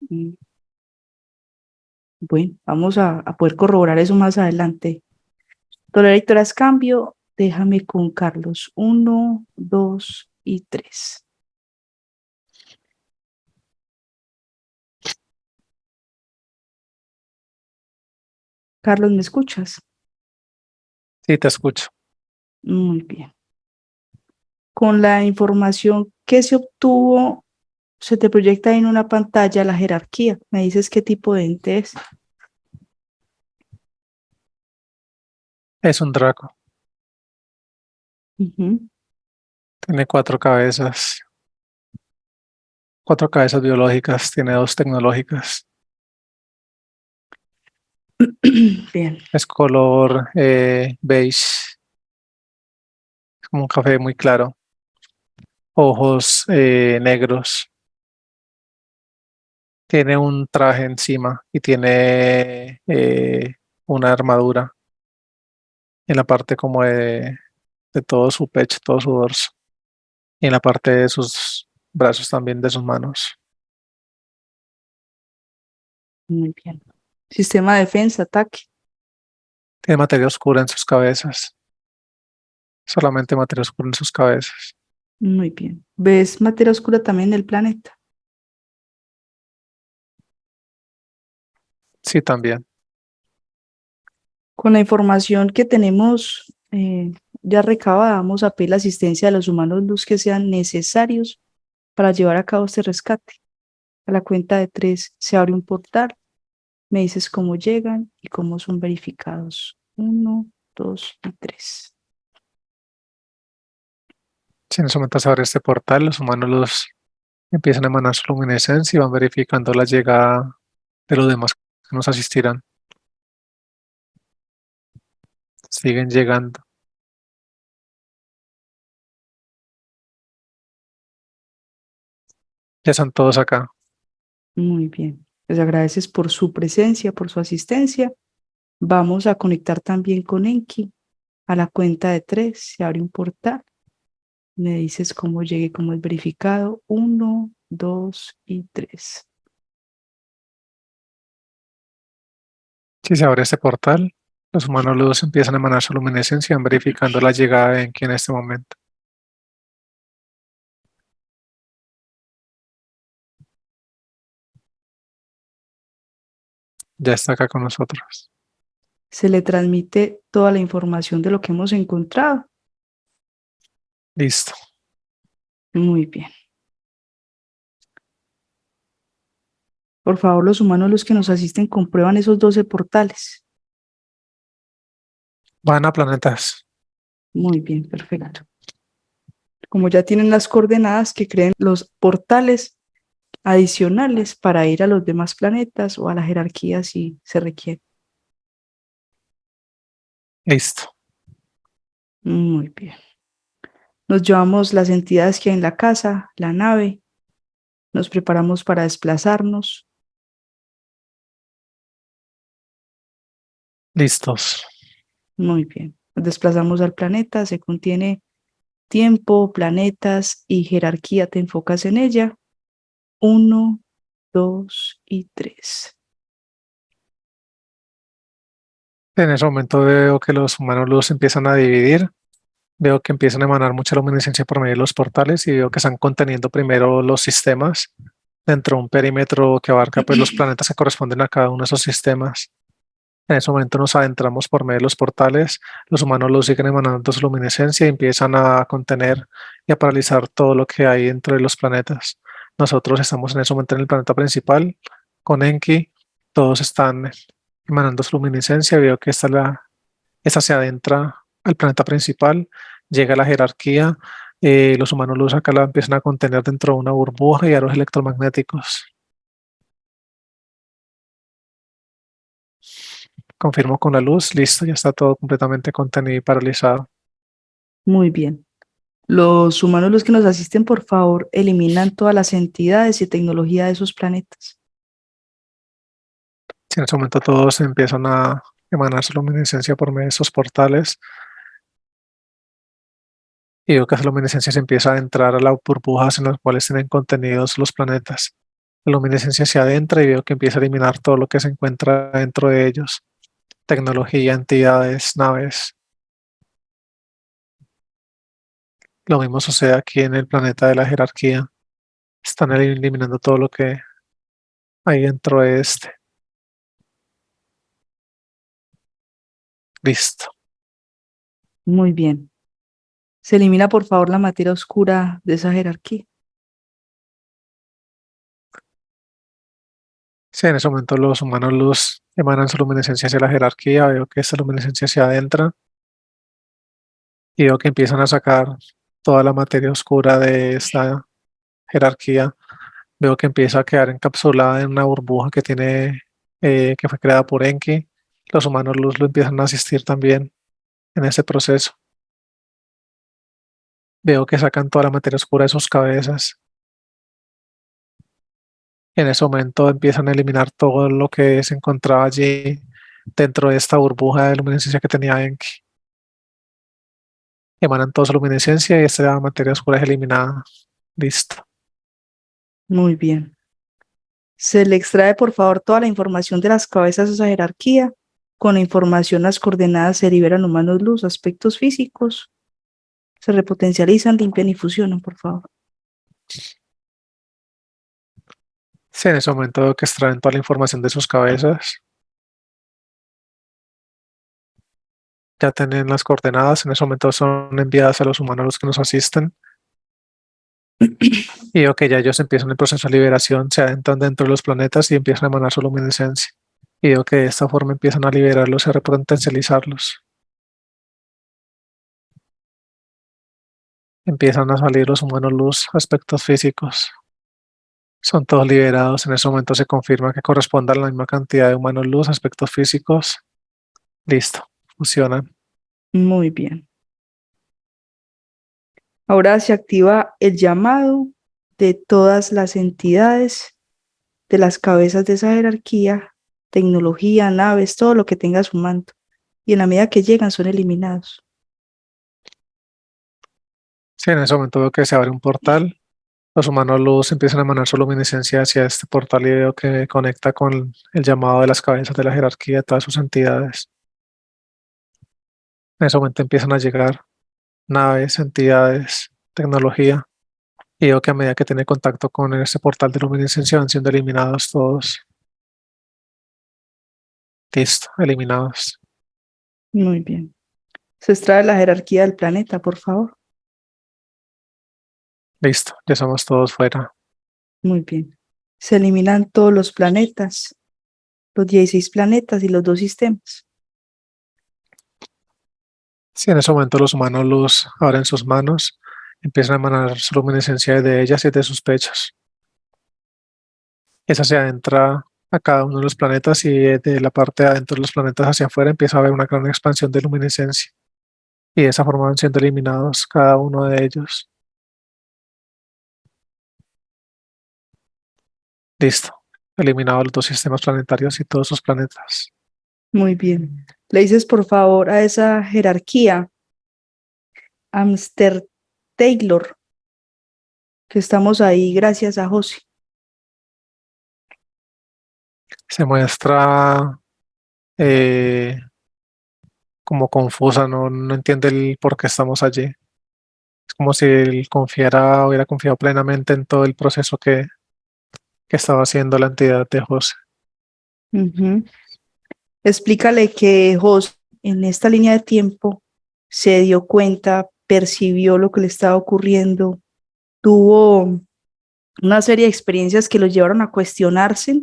Mm, bueno, vamos a poder corroborar eso más adelante. Toleradoras cambio, déjame con Carlos. Uno, dos y tres. Carlos, ¿me escuchas? Sí, te escucho. Muy bien. Con la información que se obtuvo, se te proyecta en una pantalla la jerarquía. Me dices qué tipo de ente es. Es un Draco. Ujú. Tiene cuatro cabezas biológicas, tiene dos tecnológicas. Bien, Es color beige, es como un café muy claro. Ojos negros. Tiene un traje encima y tiene una armadura en la parte como de todo su pecho, todo su dorso. Y en la parte de sus brazos también, de sus manos. muy bien. Sistema de defensa, ataque. Tiene materia oscura en sus cabezas. Solamente materia oscura en sus cabezas. Muy bien. ¿Ves materia oscura también en el planeta? Sí, también. Con la información que tenemos ya recabada, vamos a pedir la asistencia de los humanos luz que sean necesarios para llevar a cabo este rescate. A la cuenta de 3 se abre un portal. Me dices cómo llegan y cómo son verificados. 1, 2 y 3. Si en ese momento se abre este portal, los humanos los empiezan a emanar su luminiscencia y van verificando la llegada de los demás que nos asistirán. Siguen llegando. Ya están todos acá. Muy bien. Les agradeces por su presencia, por su asistencia. Vamos a conectar también con Enki. A la cuenta de 3 se abre un portal. Me dices cómo llegue, cómo es verificado. 1, 2 y 3. Si se abre este portal, los humanos los empiezan a emanar su luminiscencia y van verificando la llegada de Enki en este momento. Ya está acá con nosotros. Se le transmite toda la información de lo que hemos encontrado. Listo. Muy bien. Por favor, los humanos los que nos asisten comprueban esos 12 portales. Van a planetas. Muy bien, perfecto. Como ya tienen las coordenadas, que creen los portales adicionales para ir a los demás planetas o a la jerarquía si se requiere. Listo. Muy bien. Nos llevamos las entidades que hay en la casa, la nave, nos preparamos para desplazarnos. Listos. Muy bien. Nos desplazamos al planeta, se contiene tiempo, planetas y jerarquía. Te enfocas en ella. 1, 2 y 3. En ese momento veo que los humanos los empiezan a dividir. Veo que empiezan a emanar mucha luminiscencia por medio de los portales y veo que están conteniendo primero los sistemas dentro de un perímetro que abarca pues los planetas que corresponden a cada uno de esos sistemas. En ese momento nos adentramos por medio de los portales, los humanos los siguen emanando su luminiscencia y empiezan a contener y a paralizar todo lo que hay dentro de los planetas. Nosotros estamos en ese momento en el planeta principal con Enki, todos están emanando su luminiscencia, veo que esta se adentra al planeta principal, llega a la jerarquía, los humanos luz acá la empiezan a contener dentro de una burbuja y aros electromagnéticos. Confirmo con la luz, listo, ya está todo completamente contenido y paralizado. Muy bien. Los humanos los que nos asisten, por favor, eliminan todas las entidades y tecnología de esos planetas. Si en ese momento todos empiezan a emanar su luminiscencia por medio de esos portales y veo que esa luminiscencia se empieza a entrar a las burbujas en las cuales tienen contenidos los planetas. La luminiscencia se adentra y veo que empieza a eliminar todo lo que se encuentra dentro de ellos. Tecnología, entidades, naves. Lo mismo sucede aquí en el planeta de la jerarquía. Están eliminando todo lo que hay dentro de este. Listo. Muy bien. Se elimina, por favor, la materia oscura de esa jerarquía. Sí, en ese momento los humanos luz emanan su luminiscencia hacia la jerarquía. Veo que esta luminiscencia se adentra y veo que empiezan a sacar toda la materia oscura de esta jerarquía. Veo que empieza a quedar encapsulada en una burbuja que tiene, que fue creada por Enki. Los humanos luz lo empiezan a asistir también en ese proceso. Veo que sacan toda la materia oscura de sus cabezas. En ese momento empiezan a eliminar todo lo que se encontraba allí dentro de esta burbuja de luminiscencia que tenía Enki. Emanan toda su luminiscencia y esta materia oscura es eliminada. Listo. Muy bien. Se le extrae, por favor, toda la información de las cabezas de esa jerarquía. Con la información, las coordenadas se liberan humanos luz, aspectos físicos. Se repotencializan, limpian y fusionan, por favor. Sí, en ese momento veo que extraen toda la información de sus cabezas. ya tienen las coordenadas, en ese momento son enviadas a los humanos los que nos asisten. Y ok, ya ellos empiezan el proceso de liberación, se adentran dentro de los planetas y empiezan a emanar su luminiscencia. Y que de esta forma empiezan a liberarlos y a repotencializarlos. Empiezan a salir los humanos luz, aspectos físicos. Son todos liberados. En ese momento se confirma que corresponde a la misma cantidad de humanos luz, aspectos físicos. Listo, funcionan. Muy bien. Ahora se activa el llamado de todas las entidades, de las cabezas de esa jerarquía, tecnología, naves, todo lo que tenga su manto. Y en la medida que llegan son eliminados. Sí, en ese momento veo que se abre un portal. Los humanos luz empiezan a emanar su luminiscencia hacia este portal y veo que conecta con el llamado de las cabezas de la jerarquía de todas sus entidades. En ese momento empiezan a llegar naves, entidades, tecnología. Y veo que a medida que tiene contacto con este portal de luminiscencia van siendo eliminados todos. Listo, eliminados. Muy bien. Se extrae la jerarquía del planeta, por favor. Listo, ya somos todos fuera. Muy bien. Se eliminan todos los planetas, los 16 planetas y los dos sistemas. Si en ese momento los humanos luz abren sus manos, empiezan a emanar su luminiscencia de ellas y de sus pechos. Esa se adentra a cada uno de los planetas y de la parte de adentro de los planetas hacia afuera empieza a haber una gran expansión de luminiscencia. Y de esa forma van siendo eliminados cada uno de ellos. Listo, eliminados los dos sistemas planetarios y todos sus planetas. Muy bien. Le dices, por favor, a esa jerarquía, Amster Taylor, que estamos ahí gracias a José. Se muestra como confusa, no entiende el por qué estamos allí. Es como si él hubiera confiado plenamente en todo el proceso que estaba haciendo la entidad de José. Ujú. Explícale que José en esta línea de tiempo se dio cuenta, percibió lo que le estaba ocurriendo, tuvo una serie de experiencias que lo llevaron a cuestionarse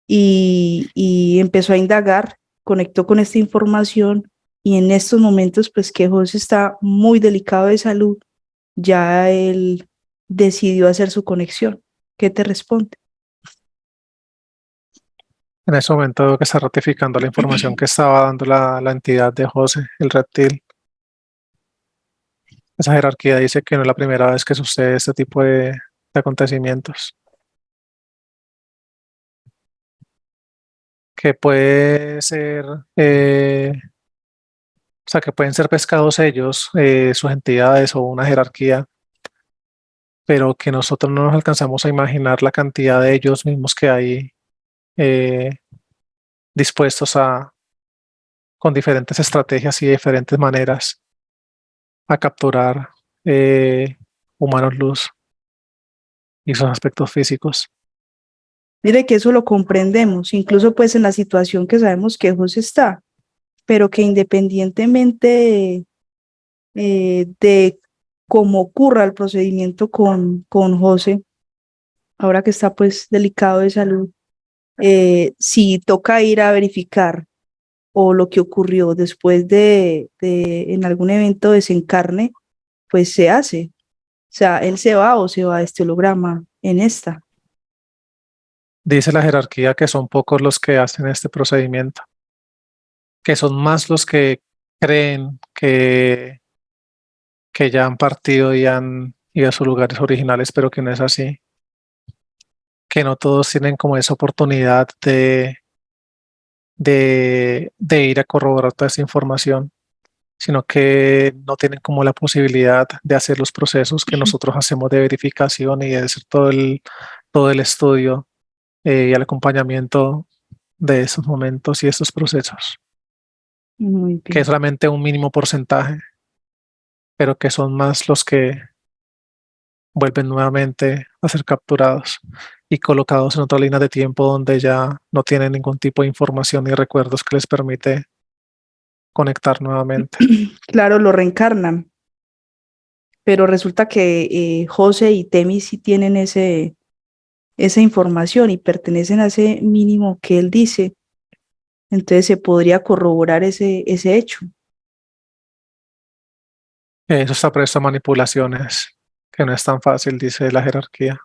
y empezó a indagar, conectó con esta información y en estos momentos pues que José está muy delicado de salud, ya él decidió hacer su conexión. ¿Qué te responde? En ese momento veo que está ratificando la información que estaba dando la entidad de José, el reptil. Esa jerarquía dice que no es la primera vez que sucede este tipo de acontecimientos. Que puede ser, o sea, que pueden ser pescados ellos, sus entidades o una jerarquía, pero que nosotros no nos alcanzamos a imaginar la cantidad de ellos mismos que hay eh, dispuestos con diferentes estrategias y diferentes maneras, a capturar humanos luz y sus aspectos físicos. Mire que eso lo comprendemos, incluso pues en la situación que sabemos que José está, pero que independientemente de cómo ocurra el procedimiento con José, ahora que está pues delicado de salud, si toca ir a verificar o lo que ocurrió después de en algún evento desencarne, pues se hace. O sea, él se va o se va a este holograma en esta. Dice la jerarquía que son pocos los que hacen este procedimiento, que son más los que creen que ya han partido y han ido a sus lugares originales, pero que no es así, que no todos tienen como esa oportunidad de ir a corroborar toda esa información, sino que no tienen como la posibilidad de hacer los procesos que nosotros hacemos de verificación y de hacer todo el estudio y el acompañamiento de esos momentos y estos procesos, Muy que es bien. solamente un mínimo porcentaje, pero que son más los que vuelven nuevamente a ser capturados y colocados en otra línea de tiempo donde ya no tienen ningún tipo de información ni recuerdos que les permite conectar nuevamente. Claro, lo reencarnan, pero resulta que José y Temis sí tienen esa información y pertenecen a ese mínimo que él dice. Entonces se podría corroborar ese hecho. Eso está presto a manipulaciones, que no es tan fácil, dice la jerarquía.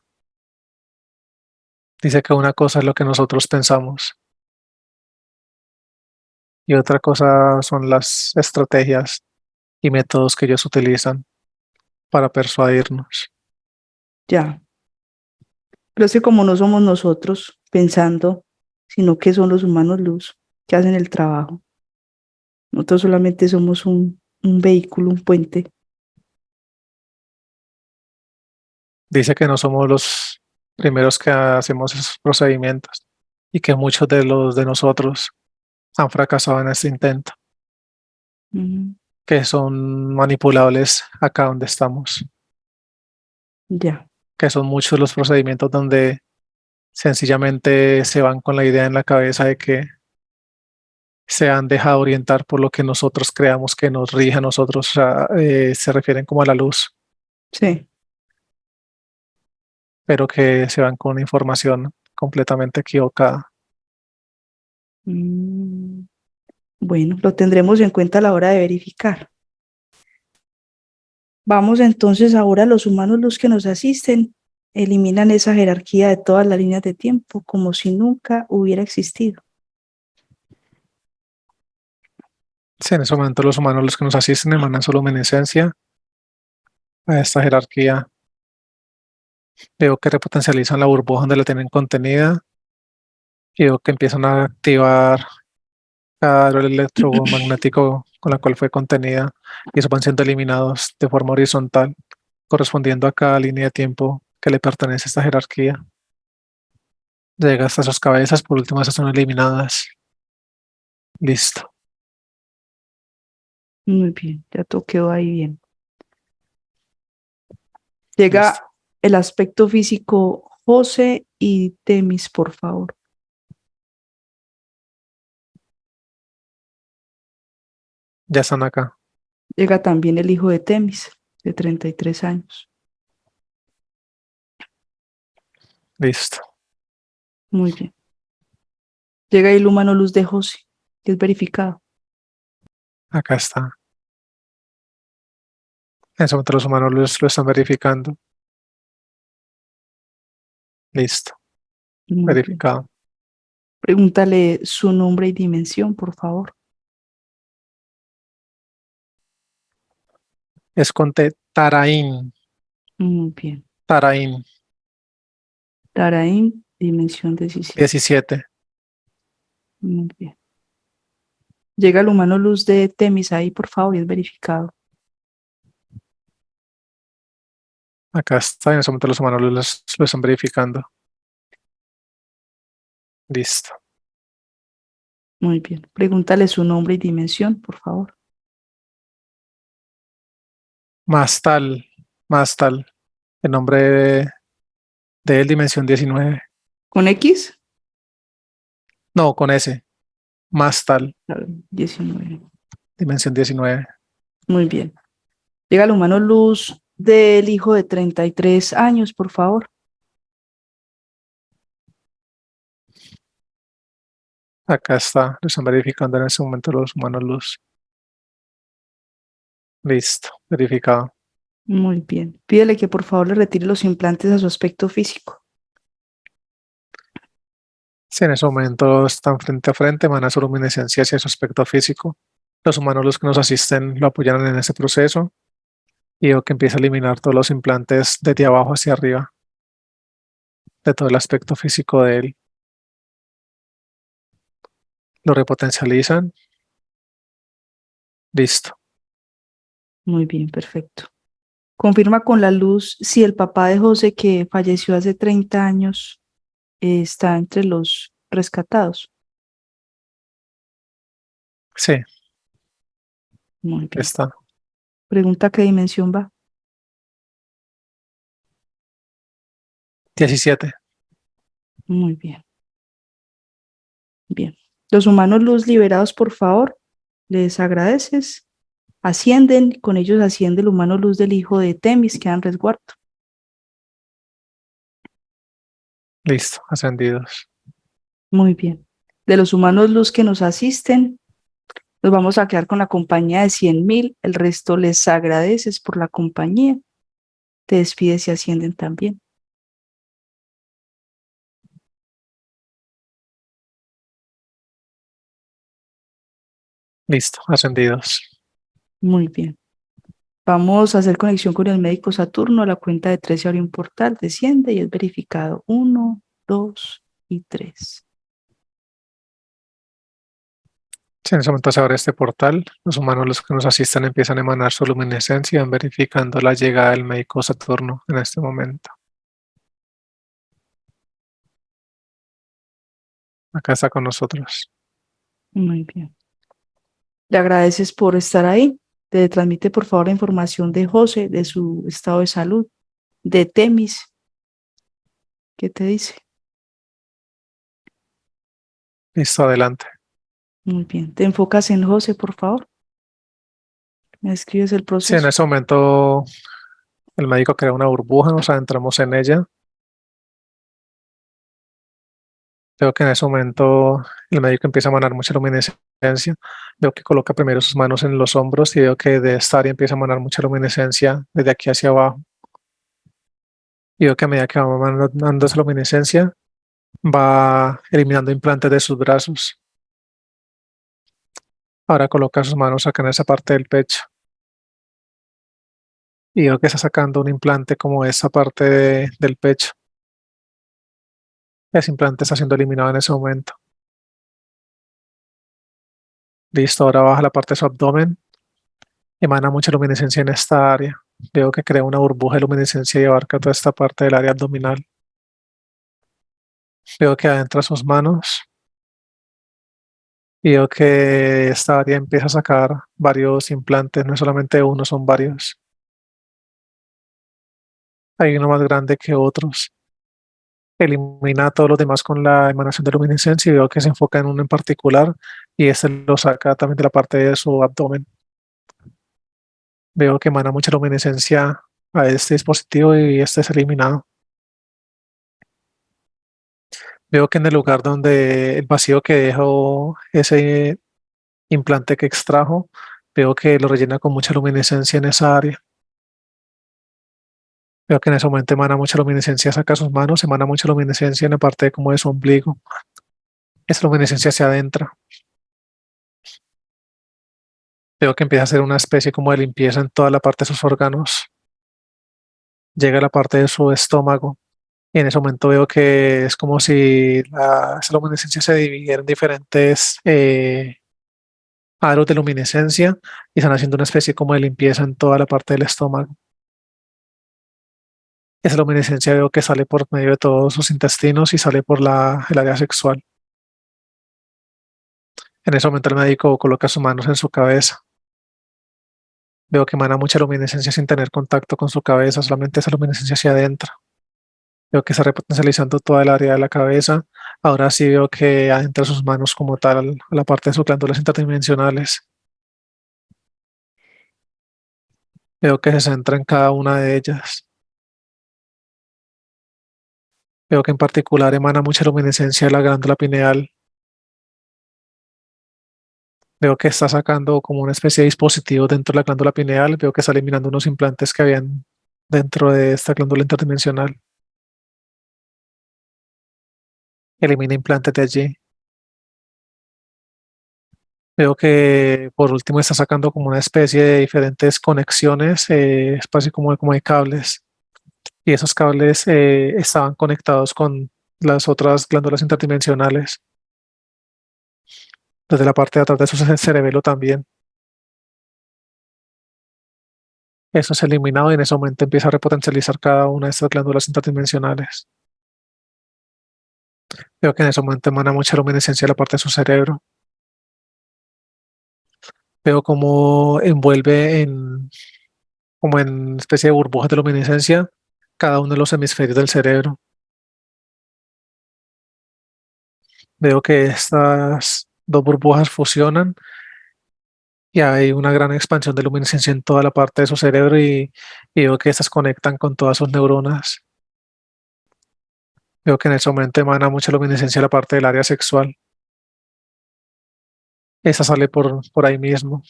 Dice que una cosa es lo que nosotros pensamos y otra cosa son las estrategias y métodos que ellos utilizan para persuadirnos. Ya, pero es que como no somos nosotros pensando, sino que son los humanos luz que hacen el trabajo. Nosotros solamente somos un vehículo, un puente. Dice que no somos los primeros que hacemos esos procedimientos y que muchos de los de nosotros han fracasado en este intento, Mm, que son manipulables acá donde estamos, ya, que son muchos los procedimientos donde sencillamente se van con la idea en la cabeza de que se han dejado orientar por lo que nosotros creamos que nos rige a nosotros, o sea, se refieren como a la luz, sí. pero que se van con una información completamente equivocada. Mm, bueno, lo tendremos en cuenta a la hora de verificar. Vamos entonces ahora los humanos los que nos asisten, eliminan esa jerarquía de todas las líneas de tiempo como si nunca hubiera existido. Sí, en ese momento los humanos los que nos asisten emanan su luminiscencia a esta jerarquía. Veo que repotencializan la burbuja donde la tienen contenida y veo que empiezan a activar cada área electromagnético con la cual fue contenida y eso van siendo eliminados de forma horizontal, correspondiendo a cada línea de tiempo que le pertenece a esta jerarquía. Llega hasta sus cabezas, por último esas son eliminadas. Listo, Muy bien, ya todo quedó ahí bien. listo. Llega el aspecto físico José y Temis, por favor. Ya están acá. Llega también el hijo de Temis, de 33 años. Listo. Muy bien. Llega el humano luz de José, que es verificado. Acá está. En ese momento los humanos lo están verificando. Listo. Muy bien. Verificado. Pregúntale su nombre y dimensión, por favor. Es con T. Taraín. Muy bien. Taraín. Taraín, dimensión 17. 17. Muy bien. Llega el humano luz de Temis ahí, por favor, y es verificado. Acá está. En ese momento los humanos lo están verificando. Listo. Muy bien. Pregúntale su nombre y dimensión, por favor. Más tal. Más tal. El nombre de él, dimensión 19. ¿Con X? No, con S. Más tal. Claro, 19. Dimensión 19. Muy bien. Llega el humano luz del hijo de 33 años, por favor. Acá está. Lo están verificando en ese momento los humanos luz. Listo. Verificado. Muy bien. Pídele que por favor le retire los implantes a su aspecto físico. Si en ese momento están frente a frente, emana su luminiscencia hacia su aspecto físico. Los humanos los que nos asisten lo apoyan en ese proceso y veo que empieza a eliminar todos los implantes desde abajo hacia arriba, de todo el aspecto físico de él. Lo repotencializan. Listo. Muy bien, perfecto. Confirma con la luz si el papá de José, que falleció hace 30 años, está entre los rescatados. Sí, Muy bien. está. Pregunta qué dimensión va. 17. Muy bien. Bien. Los humanos luz liberados, por favor. les agradeces, ascienden, con ellos asciende el humano luz del hijo de Temis, que dan resguardo. Listo, ascendidos. Muy bien. De los humanos luz que nos asisten, nos vamos a quedar con la compañía de 100.000, el resto les agradeces por la compañía, te despides y ascienden también. Listo, ascendidos. Muy bien. Vamos a hacer conexión con el médico Saturno. A la cuenta de 3 se abre un portal, desciende y es verificado. 1, 2 y 3. Si en ese momento se abre este portal, los humanos, los que nos asistan, empiezan a emanar su luminiscencia, van verificando la llegada del médico Saturno en este momento. Acá está con nosotros. Muy bien. Le agradeces por estar ahí. Te transmite por favor la información de José, de su estado de salud, de Temis. ¿Qué te dice? Listo, adelante. Muy bien. Te enfocas en José, por favor. Me describes el Si en proceso. ese momento el médico crea una burbuja, nos adentramos en ella. Veo que en ese momento el médico empieza a emanar mucha luminiscencia. Veo que coloca primero sus manos en los hombros y veo que de esta área empieza a emanar mucha luminiscencia desde aquí hacia abajo. Y veo que a medida que va emanando esa luminiscencia, va eliminando implantes de sus brazos. Ahora coloca sus manos acá en esa parte del pecho. Y veo que está sacando un implante como esa parte del pecho. Ese implante está siendo eliminado en ese momento. Listo, ahora baja la parte de su abdomen. Emana mucha luminiscencia en esta área. Veo que crea una burbuja de luminiscencia y abarca toda esta parte del área abdominal. Veo que adentra sus manos y veo que esta área empieza a sacar varios implantes, no es solamente uno, son varios. Hay uno más grande que otros. Elimina a todos los demás con la emanación de luminiscencia y veo que se enfoca en uno en particular y este lo saca también de la parte de su abdomen. Veo que emana mucha luminiscencia a este dispositivo y este es eliminado. Veo que en el lugar donde el vacío que dejó ese implante que extrajo, veo que lo rellena con mucha luminiscencia en esa área. Veo que en ese momento emana mucha luminiscencia, saca sus manos, emana mucha luminiscencia en la parte como de su ombligo. Esa luminiscencia se adentra. Veo que empieza a hacer una especie como de limpieza en toda la parte de sus órganos. Llega a la parte de su estómago. Y en ese momento veo que es como si esa luminiscencia se dividiera en diferentes aros de luminiscencia y están haciendo una especie como de limpieza en toda la parte del estómago. Esa luminiscencia veo que sale por medio de todos sus intestinos y sale por el área sexual. En ese momento el médico coloca sus manos en su cabeza. Veo que emana mucha luminiscencia sin tener contacto con su cabeza, solamente esa luminiscencia hacia adentro. Veo que está repotencializando toda el área de la cabeza. Ahora sí veo que adentra sus manos como tal a la parte de sus glándulas interdimensionales. Veo que se centra en cada una de ellas. Veo que en particular emana mucha luminiscencia de la glándula pineal. Veo que está sacando como una especie de dispositivo dentro de la glándula pineal. Veo que está eliminando unos implantes que habían dentro de esta glándula interdimensional. Elimina implantes de allí. Veo que por último está sacando como una especie de diferentes conexiones, espacio como de cables. Y esos cables estaban conectados con las otras glándulas interdimensionales. Desde la parte de atrás de su cerebelo también. Eso es eliminado y en ese momento empieza a repotencializar cada una de estas glándulas interdimensionales. Veo que en ese momento emana mucha luminiscencia de la parte de su cerebro. Veo cómo envuelve como en especie de burbujas de luminiscencia cada uno de los hemisferios del cerebro. Veo que estas dos burbujas fusionan y hay una gran expansión de luminiscencia en toda la parte de su cerebro y veo que estas conectan con todas sus neuronas. Veo que en ese momento emana mucha luminiscencia la parte del área sexual. Esa sale por ahí mismo.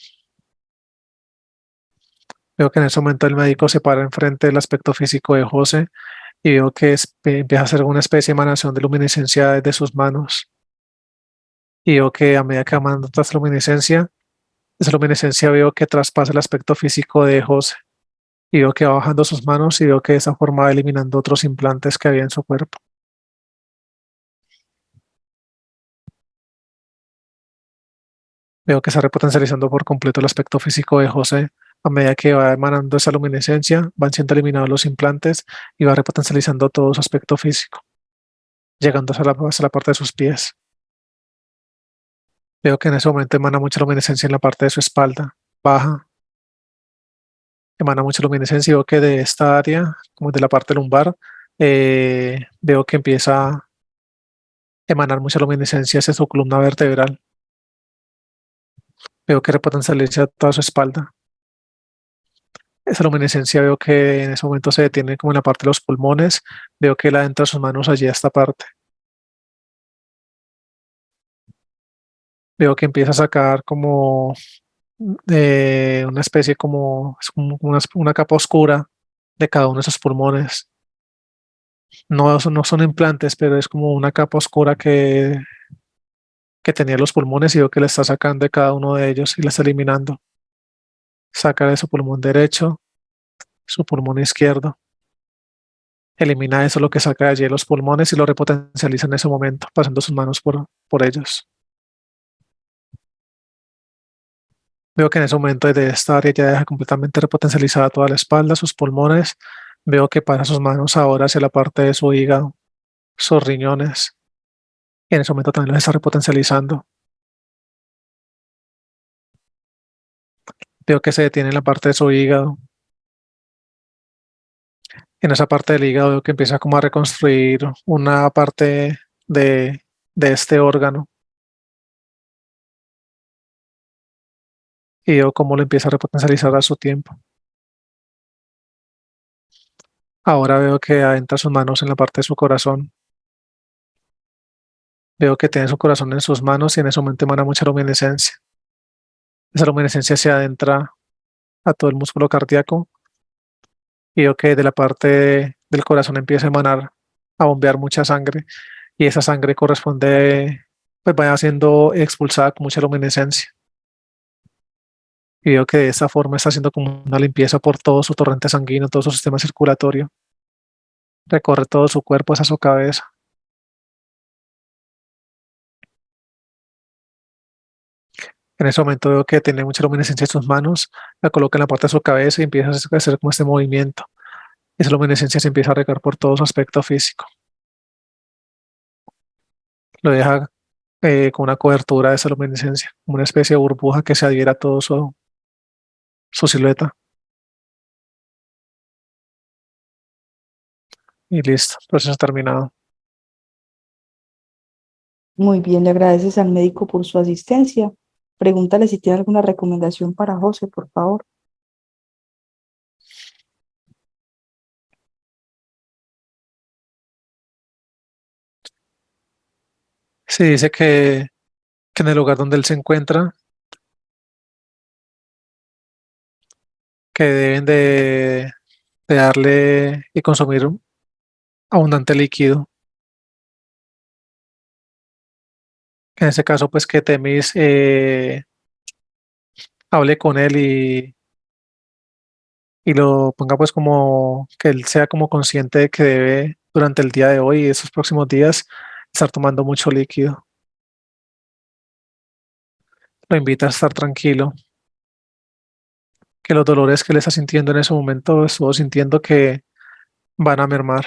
Veo que en ese momento el médico se para enfrente del aspecto físico de José y veo que empieza a hacer una especie de emanación de luminiscencia desde sus manos. Y veo que a medida que va mandando esa luminiscencia veo que traspasa el aspecto físico de José. Y veo que va bajando sus manos y veo que de esa forma va eliminando otros implantes que había en su cuerpo. Veo que está repotencializando por completo el aspecto físico de José. A medida que va emanando esa luminiscencia, van siendo eliminados los implantes y va repotencializando todo su aspecto físico, llegando hasta la parte de sus pies. Veo que en ese momento emana mucha luminiscencia en la parte de su espalda, baja, emana mucha luminiscencia y veo que de esta área, como de la parte lumbar, veo que empieza a emanar mucha luminiscencia hacia su columna vertebral. Veo que repotencializa toda su espalda. Esa luminiscencia veo que en ese momento se detiene como en la parte de los pulmones. Veo que él adentra sus manos allí a esta parte. Veo que empieza a sacar como una especie como, es como una capa oscura de cada uno de esos pulmones. No son implantes, pero es como una capa oscura que tenía los pulmones y veo que le está sacando de cada uno de ellos y le está eliminando. Saca de su pulmón derecho, su pulmón izquierdo. Elimina eso, lo que saca de allí los pulmones y lo repotencializa en ese momento, pasando sus manos por ellos. Veo que en ese momento de esta área ya deja completamente repotencializada toda la espalda, sus pulmones. Veo que pasa sus manos ahora hacia la parte de su hígado, sus riñones. Y en ese momento también los está repotencializando. Veo que se detiene en la parte de su hígado. En esa parte del hígado veo que empieza como a reconstruir una parte de, de este órgano. Y veo cómo lo empieza a repotencializar a su tiempo. Ahora veo que adentra sus manos en la parte de su corazón. Veo que tiene su corazón en sus manos y en ese momento emana mucha luminiscencia. Esa luminiscencia se adentra a todo el músculo cardíaco y veo que de la parte del corazón empieza a emanar, a bombear mucha sangre y esa sangre corresponde, pues vaya siendo expulsada con mucha luminiscencia. Y veo que de esta forma está haciendo como una limpieza por todo su torrente sanguíneo, todo su sistema circulatorio. Recorre todo su cuerpo hasta su cabeza. En ese momento veo que tiene mucha luminiscencia en sus manos, la coloca en la parte de su cabeza y empieza a hacer como este movimiento. Esa luminiscencia se empieza a regar por todo su aspecto físico. Lo deja con una cobertura de esa luminiscencia, como una especie de burbuja que se adhiera a todo su silueta. Y listo, proceso terminado. Muy bien, le agradeces al médico por su asistencia. Pregúntale si tiene alguna recomendación para José, por favor. Sí, dice que en el lugar donde él se encuentra, que deben de darle y consumir un abundante líquido. En ese caso, pues que Temis hable con él y lo ponga pues como que él sea como consciente de que debe durante el día de hoy y esos próximos días estar tomando mucho líquido. Lo invita a estar tranquilo, que los dolores que él está sintiendo en ese momento estuvo sintiendo que van a mermar,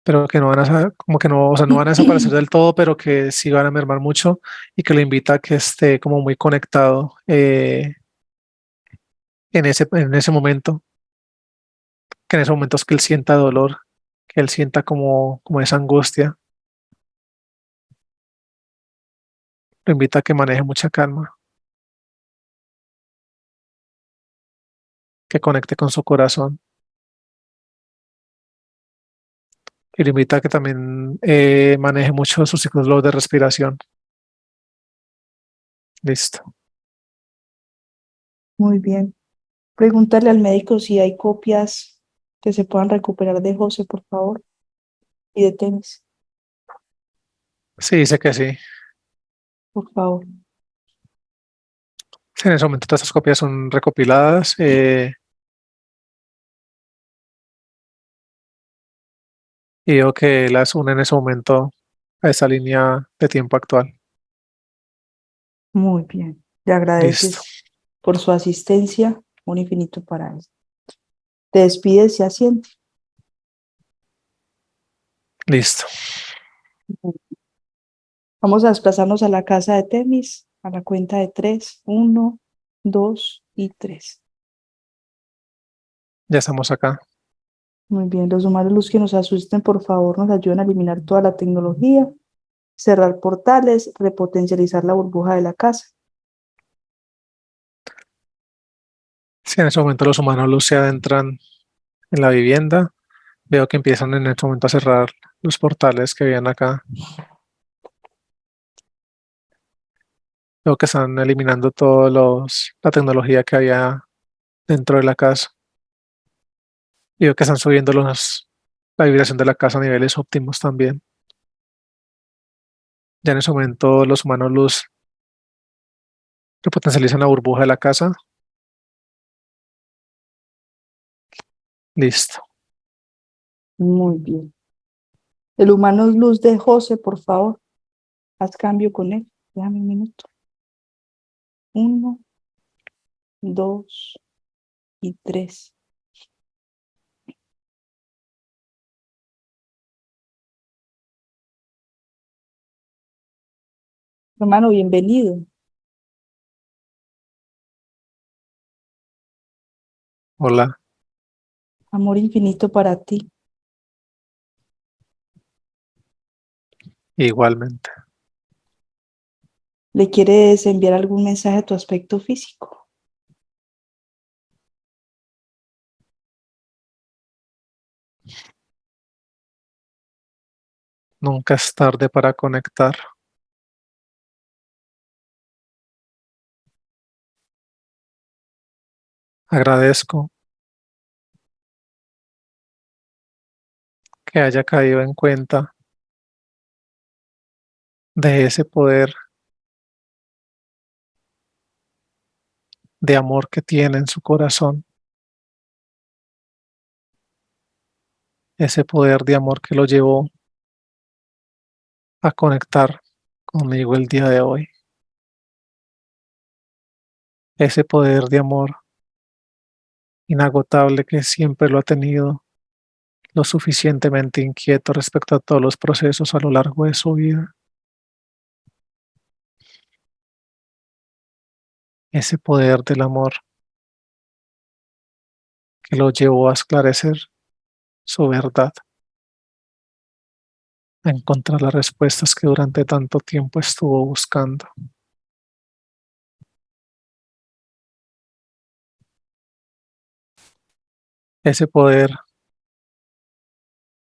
pero que no van a, como que no, o sea, no van a desaparecer del todo, pero que sí van a mermar mucho y que lo invita a que esté como muy conectado en ese momento, que en ese momento es que él sienta dolor, que él sienta como esa angustia. lo invita a que maneje mucha calma, que conecte con su corazón y lo invita a que también maneje mucho sus ciclos de respiración. Listo. Muy bien. Pregúntale al médico si hay copias que se puedan recuperar de José, por favor, y de Temis, Sí, dice que sí. por favor. Sí, en ese momento todas estas copias son recopiladas y veo que las une en ese momento a esa línea de tiempo actual. Muy bien. Le Listo, agradeces por su asistencia, un infinito para él. Te despides y asiente. listo. Vamos a desplazarnos a la casa de Temis a la cuenta de tres. Uno, dos y tres. Ya estamos acá. Muy bien, los humanos luz que nos asusten, por favor, nos ayuden a eliminar toda la tecnología, cerrar portales, repotencializar la burbuja de la casa. Si en ese momento los humanos luz se adentran en la vivienda, veo que empiezan en ese momento a cerrar los portales que habían acá. Veo que están eliminando la tecnología que había dentro de la casa. Y veo que están subiendo la vibración de la casa a niveles óptimos también. Ya en ese momento los humanos luz repotencializan la burbuja de la casa. Listo. Muy bien. El humano luz de José, por favor, haz cambio con él. Déjame un minuto. Uno, dos y tres. Hermano, bienvenido. Hola. Amor infinito para ti. Igualmente. ¿Le quieres enviar algún mensaje a tu aspecto físico? Nunca es tarde para conectar. Agradezco que haya caído en cuenta de ese poder de amor que tiene en su corazón, ese poder de amor que lo llevó a conectar conmigo el día de hoy, ese poder de amor inagotable que siempre lo ha tenido, lo suficientemente inquieto respecto a todos los procesos a lo largo de su vida, ese poder del amor que lo llevó a esclarecer su verdad, a encontrar las respuestas que durante tanto tiempo estuvo buscando. Ese poder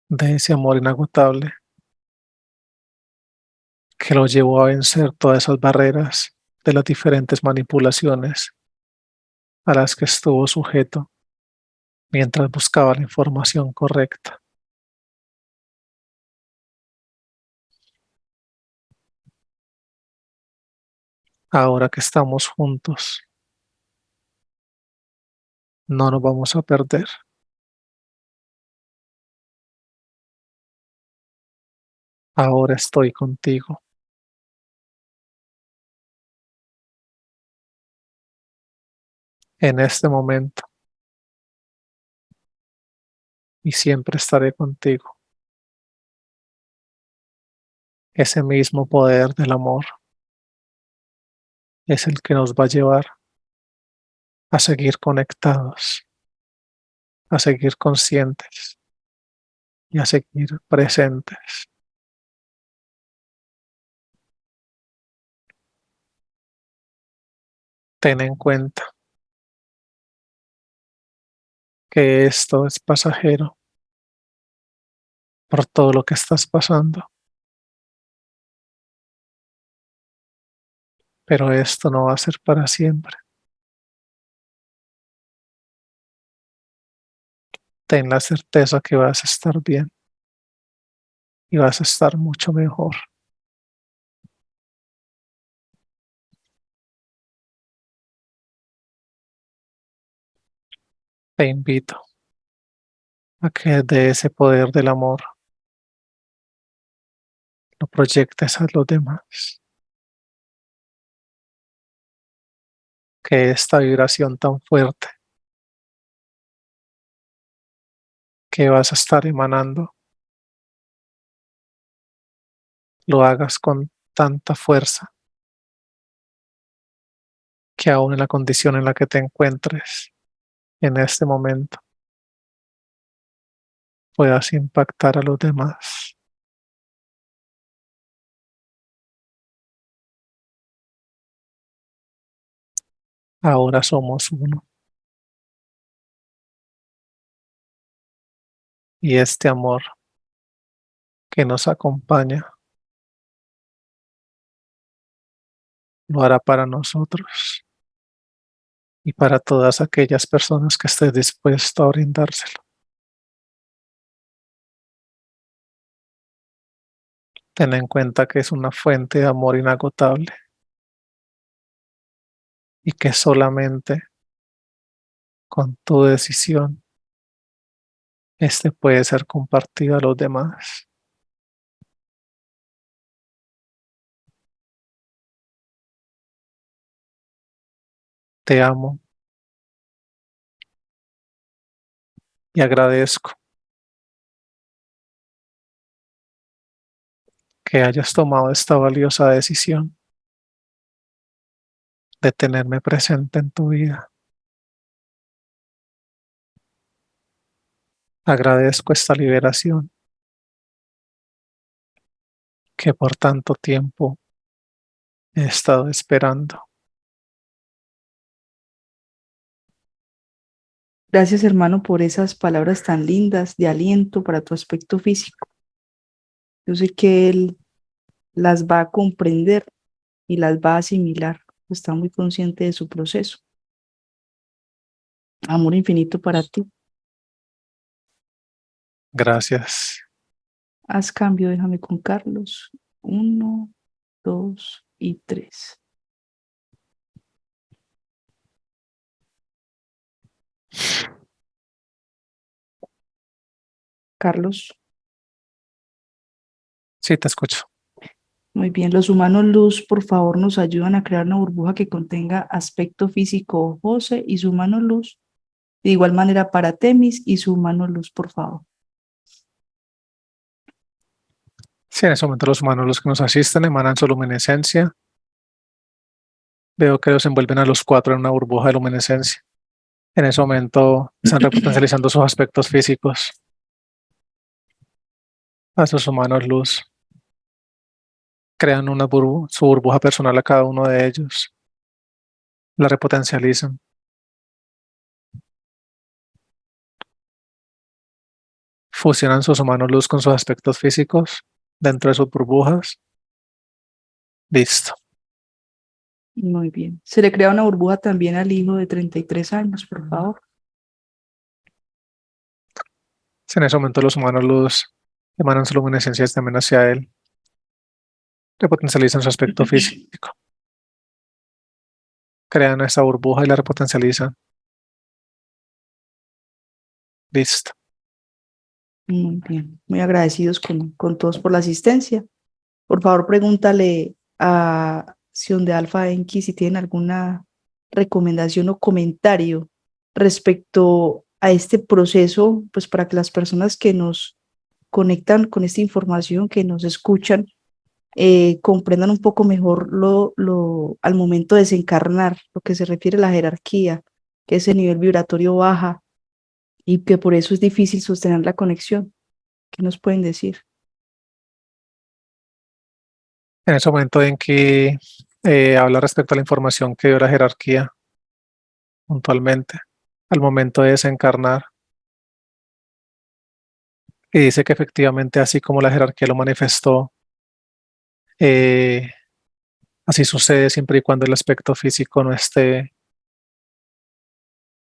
de ese amor inagotable que lo llevó a vencer todas esas barreras de las diferentes manipulaciones a las que estuvo sujeto mientras buscaba la información correcta. Ahora que estamos juntos, no nos vamos a perder. Ahora estoy contigo. En este momento y siempre estaré contigo. Ese mismo poder del amor es el que nos va a llevar a seguir conectados, a seguir conscientes y a seguir presentes. Ten en cuenta que esto es pasajero por todo lo que estás pasando, pero esto no va a ser para siempre. Ten la certeza que vas a estar bien y vas a estar mucho mejor. Te invito a que de ese poder del amor lo proyectes a los demás. Que esta vibración tan fuerte que vas a estar emanando lo hagas con tanta fuerza que aún en la condición en la que te encuentres en este momento puedas impactar a los demás. Ahora somos uno y este amor que nos acompaña lo hará para nosotros y para todas aquellas personas que estés dispuesto a brindárselo. Ten en cuenta que es una fuente de amor inagotable y que solamente con tu decisión este puede ser compartido a los demás. Te amo y agradezco que hayas tomado esta valiosa decisión de tenerme presente en tu vida. Agradezco esta liberación que por tanto tiempo he estado esperando. Gracias, hermano, por esas palabras tan lindas de aliento para tu aspecto físico. Yo sé que él las va a comprender y las va a asimilar. Está muy consciente de su proceso. Amor infinito para ti. Gracias. Haz cambio, déjame con Carlos. 1, 2 y 3. Carlos, Sí, te escucho. muy bien. Los humanos luz, por favor, nos ayudan a crear una burbuja que contenga aspecto físico José y su humano luz. De igual manera para Temis y su humano luz, por favor. Sí, en ese momento los humanos, los que nos asisten, emanan su luminescencia. Veo que los envuelven a los cuatro en una burbuja de luminescencia. En ese momento están repotencializando sus aspectos físicos a sus humanos luz. Crean su burbuja personal a cada uno de ellos. La repotencializan. Fusionan sus humanos luz con sus aspectos físicos dentro de sus burbujas. Listo. Muy bien. Se le crea una burbuja también al hijo de 33 años, por favor. Si en ese momento los humanos luz emanan su luminescencia también hacia él, repotencializan su aspecto físico. Crean esa burbuja y la repotencializan. Listo. Muy bien. Muy agradecidos con todos por la asistencia. Por favor, pregúntale a Sion de Alfa Enki si tienen alguna recomendación o comentario respecto a este proceso, pues para que las personas que nos conectan con esta información, que nos escuchan, comprendan un poco mejor al momento de desencarnar, lo que se refiere a la jerarquía, que ese nivel vibratorio baja y que por eso es difícil sostener la conexión. ¿Qué nos pueden decir? En ese momento en que habla respecto a la información que dio la jerarquía puntualmente al momento de desencarnar y dice que efectivamente así como la jerarquía lo manifestó, eh, así sucede siempre y cuando el aspecto físico no esté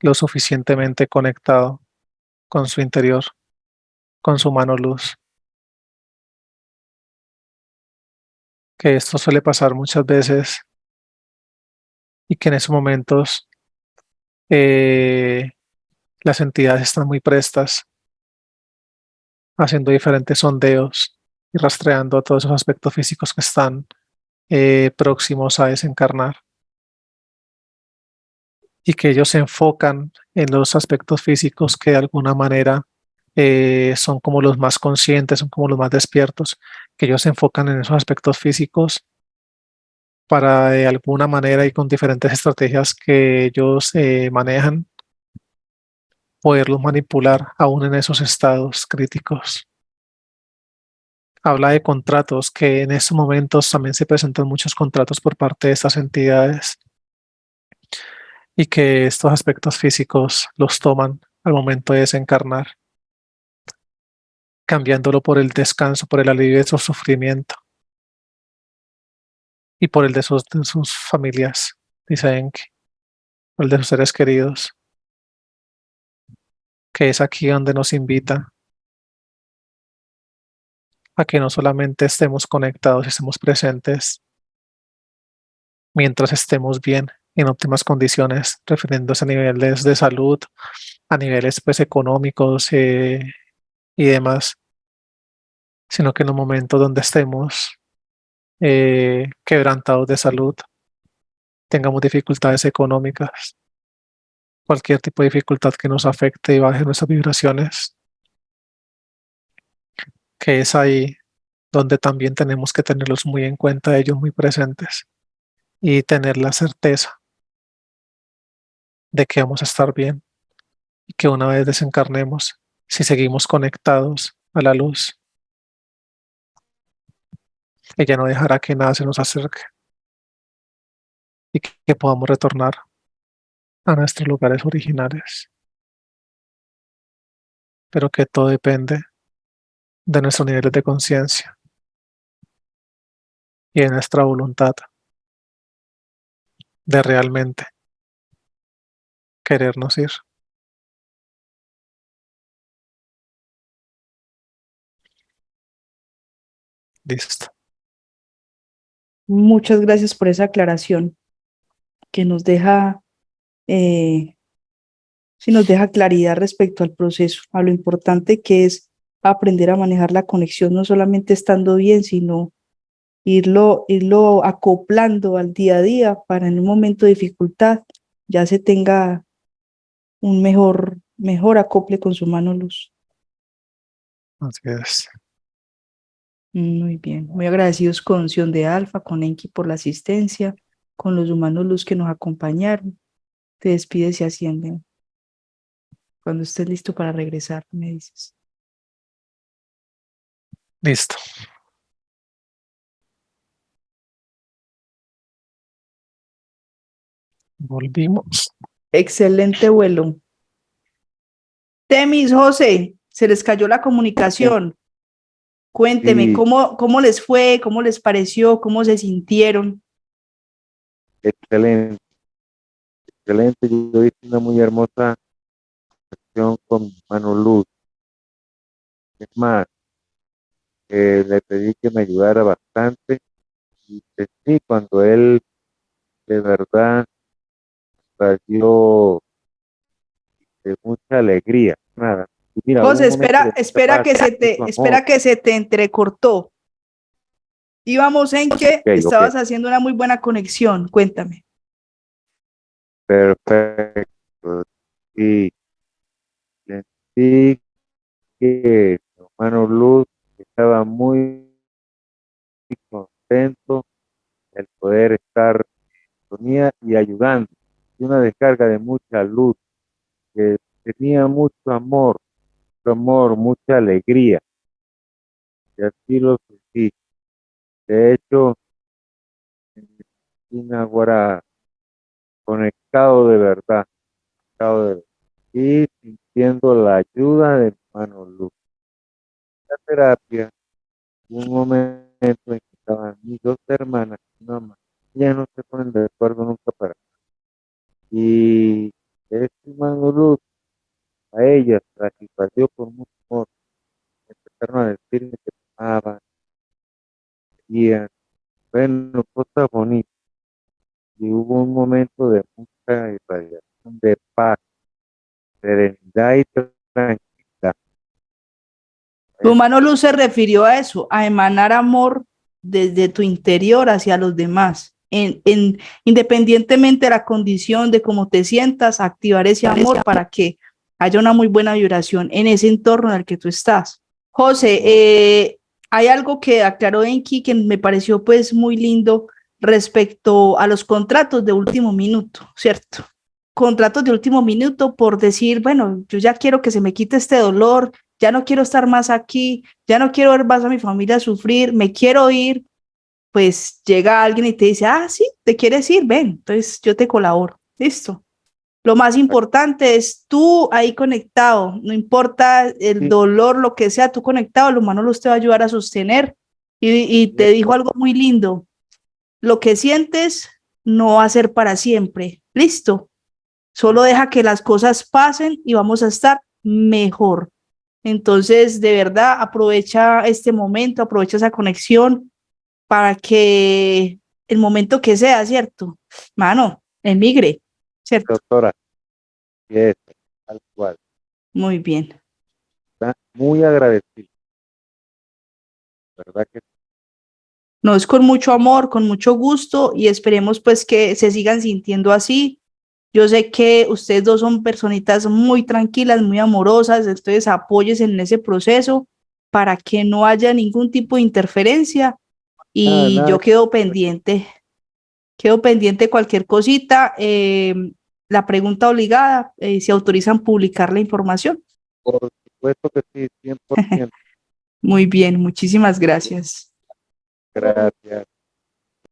lo suficientemente conectado con su interior, con su mano luz, que esto suele pasar muchas veces y que en esos momentos eh, las entidades están muy prestas, haciendo diferentes sondeos y rastreando todos esos aspectos físicos que están próximos a desencarnar y que ellos se enfocan en los aspectos físicos que de alguna manera son como los más conscientes, son como los más despiertos, que ellos se enfocan en esos aspectos físicos para de alguna manera y con diferentes estrategias que ellos manejan, poderlos manipular aún en esos estados críticos. Habla de contratos, que en estos momentos también se presentan muchos contratos por parte de estas entidades y que estos aspectos físicos los toman al momento de desencarnar, cambiándolo por el descanso, por el alivio de su sufrimiento y por el de sus familias, dice Enki, por el de sus seres queridos, que es aquí donde nos invita a que no solamente estemos conectados y estemos presentes mientras estemos bien, en óptimas condiciones, refiriéndose a niveles de salud, a niveles pues económicos y demás, sino que en un momento donde estemos quebrantados de salud, tengamos dificultades económicas, cualquier tipo de dificultad que nos afecte y baje nuestras vibraciones, que es ahí donde también tenemos que tenerlos muy en cuenta, ellos muy presentes y tener la certeza de que vamos a estar bien y que una vez desencarnemos, si seguimos conectados a la luz, ella no dejará que nada se nos acerque y que podamos retornar a nuestros lugares originales, pero que todo depende de nuestros niveles de conciencia y de nuestra voluntad de realmente querernos ir. Listo. Muchas gracias por esa aclaración que nos deja, eh, sí nos deja claridad respecto al proceso, a lo importante que es aprender a manejar la conexión, no solamente estando bien, sino irlo acoplando al día a día para en un momento de dificultad ya se tenga un mejor acople con su mano luz. Así es. Muy bien, muy agradecidos con Sion de Alfa, con Enki por la asistencia, con los humanos luz que nos acompañaron. Te despides y ascienden. Cuando estés listo para regresar, me dices. Listo. Volvimos. Excelente vuelo. Temis, José, se les cayó la comunicación. Cuénteme, Sí, ¿cómo les fue? ¿Cómo les pareció? ¿Cómo se sintieron? excelente, excelente. Yo hice una muy hermosa acción con mi mano Luz. Es más, le pedí que me ayudara bastante y sentí cuando él de verdad salió de mucha alegría. Nada. Y mira, hubo José, un momento de mucha paz, mucho amor. espera que se te entrecortó. Íbamos en que Ok, ok, estabas haciendo una muy buena conexión. Cuéntame. perfecto. Y sentí que mi hermano Luz estaba muy contento el poder estar en sintonía y ayudando. Y una descarga de mucha luz, que tenía mucho amor, mucha alegría. Y así lo sentí. De hecho, y ahora conectado de verdad, conectado de verdad, y sintiendo la ayuda de hermano Luz. La terapia, un momento en que estaban mis dos hermanas y mi mamá, ellas no se ponen de acuerdo nunca para nada. Y este hermano Luz, a ellas, las invadió con mucho amor, empezaron a decirme que amaban, querían, bueno, cosas bonitas. Y hubo un momento de mucha irradiación de paz, serenidad y tranquilidad. Tu mano luz se refirió a eso, a emanar amor desde tu interior hacia los demás. Independientemente de la condición, de cómo te sientas, activar ese amor para que haya una muy buena vibración en ese entorno en el que tú estás. José, hay algo que aclaró Enki que me pareció pues muy lindo respecto a los contratos de último minuto, ¿cierto? Contratos de último minuto por decir, bueno, yo ya quiero que se me quite este dolor, ya no quiero estar más aquí, ya no quiero ver más a mi familia sufrir, me quiero ir, pues llega alguien y te dice, ah, sí, te quieres ir, ven, entonces yo te colaboro, listo. Lo más importante es tú ahí conectado, no importa el Sí, dolor, lo que sea, tú conectado, el humano los te va a ayudar a sostener. Y te dijo algo muy lindo, lo que sientes no va a ser para siempre, listo. Solo deja que las cosas pasen y vamos a estar mejor. Entonces, de verdad, aprovecha este momento, aprovecha esa conexión para que el momento que sea, ¿cierto? Mano, emigre, ¿cierto? doctora, y es tal cual. Muy bien. Está muy agradecido, ¿verdad que No, es con mucho amor, con mucho gusto y esperemos pues que se sigan sintiendo así. Yo sé que ustedes dos son personitas muy tranquilas, muy amorosas, entonces apóyense en ese proceso para que no haya ningún tipo de interferencia nada, y nada, yo quedo pendiente cualquier cosita. La pregunta obligada, si autorizan publicar la información. por supuesto que sí, 100%. Muy bien, muchísimas gracias. Gracias.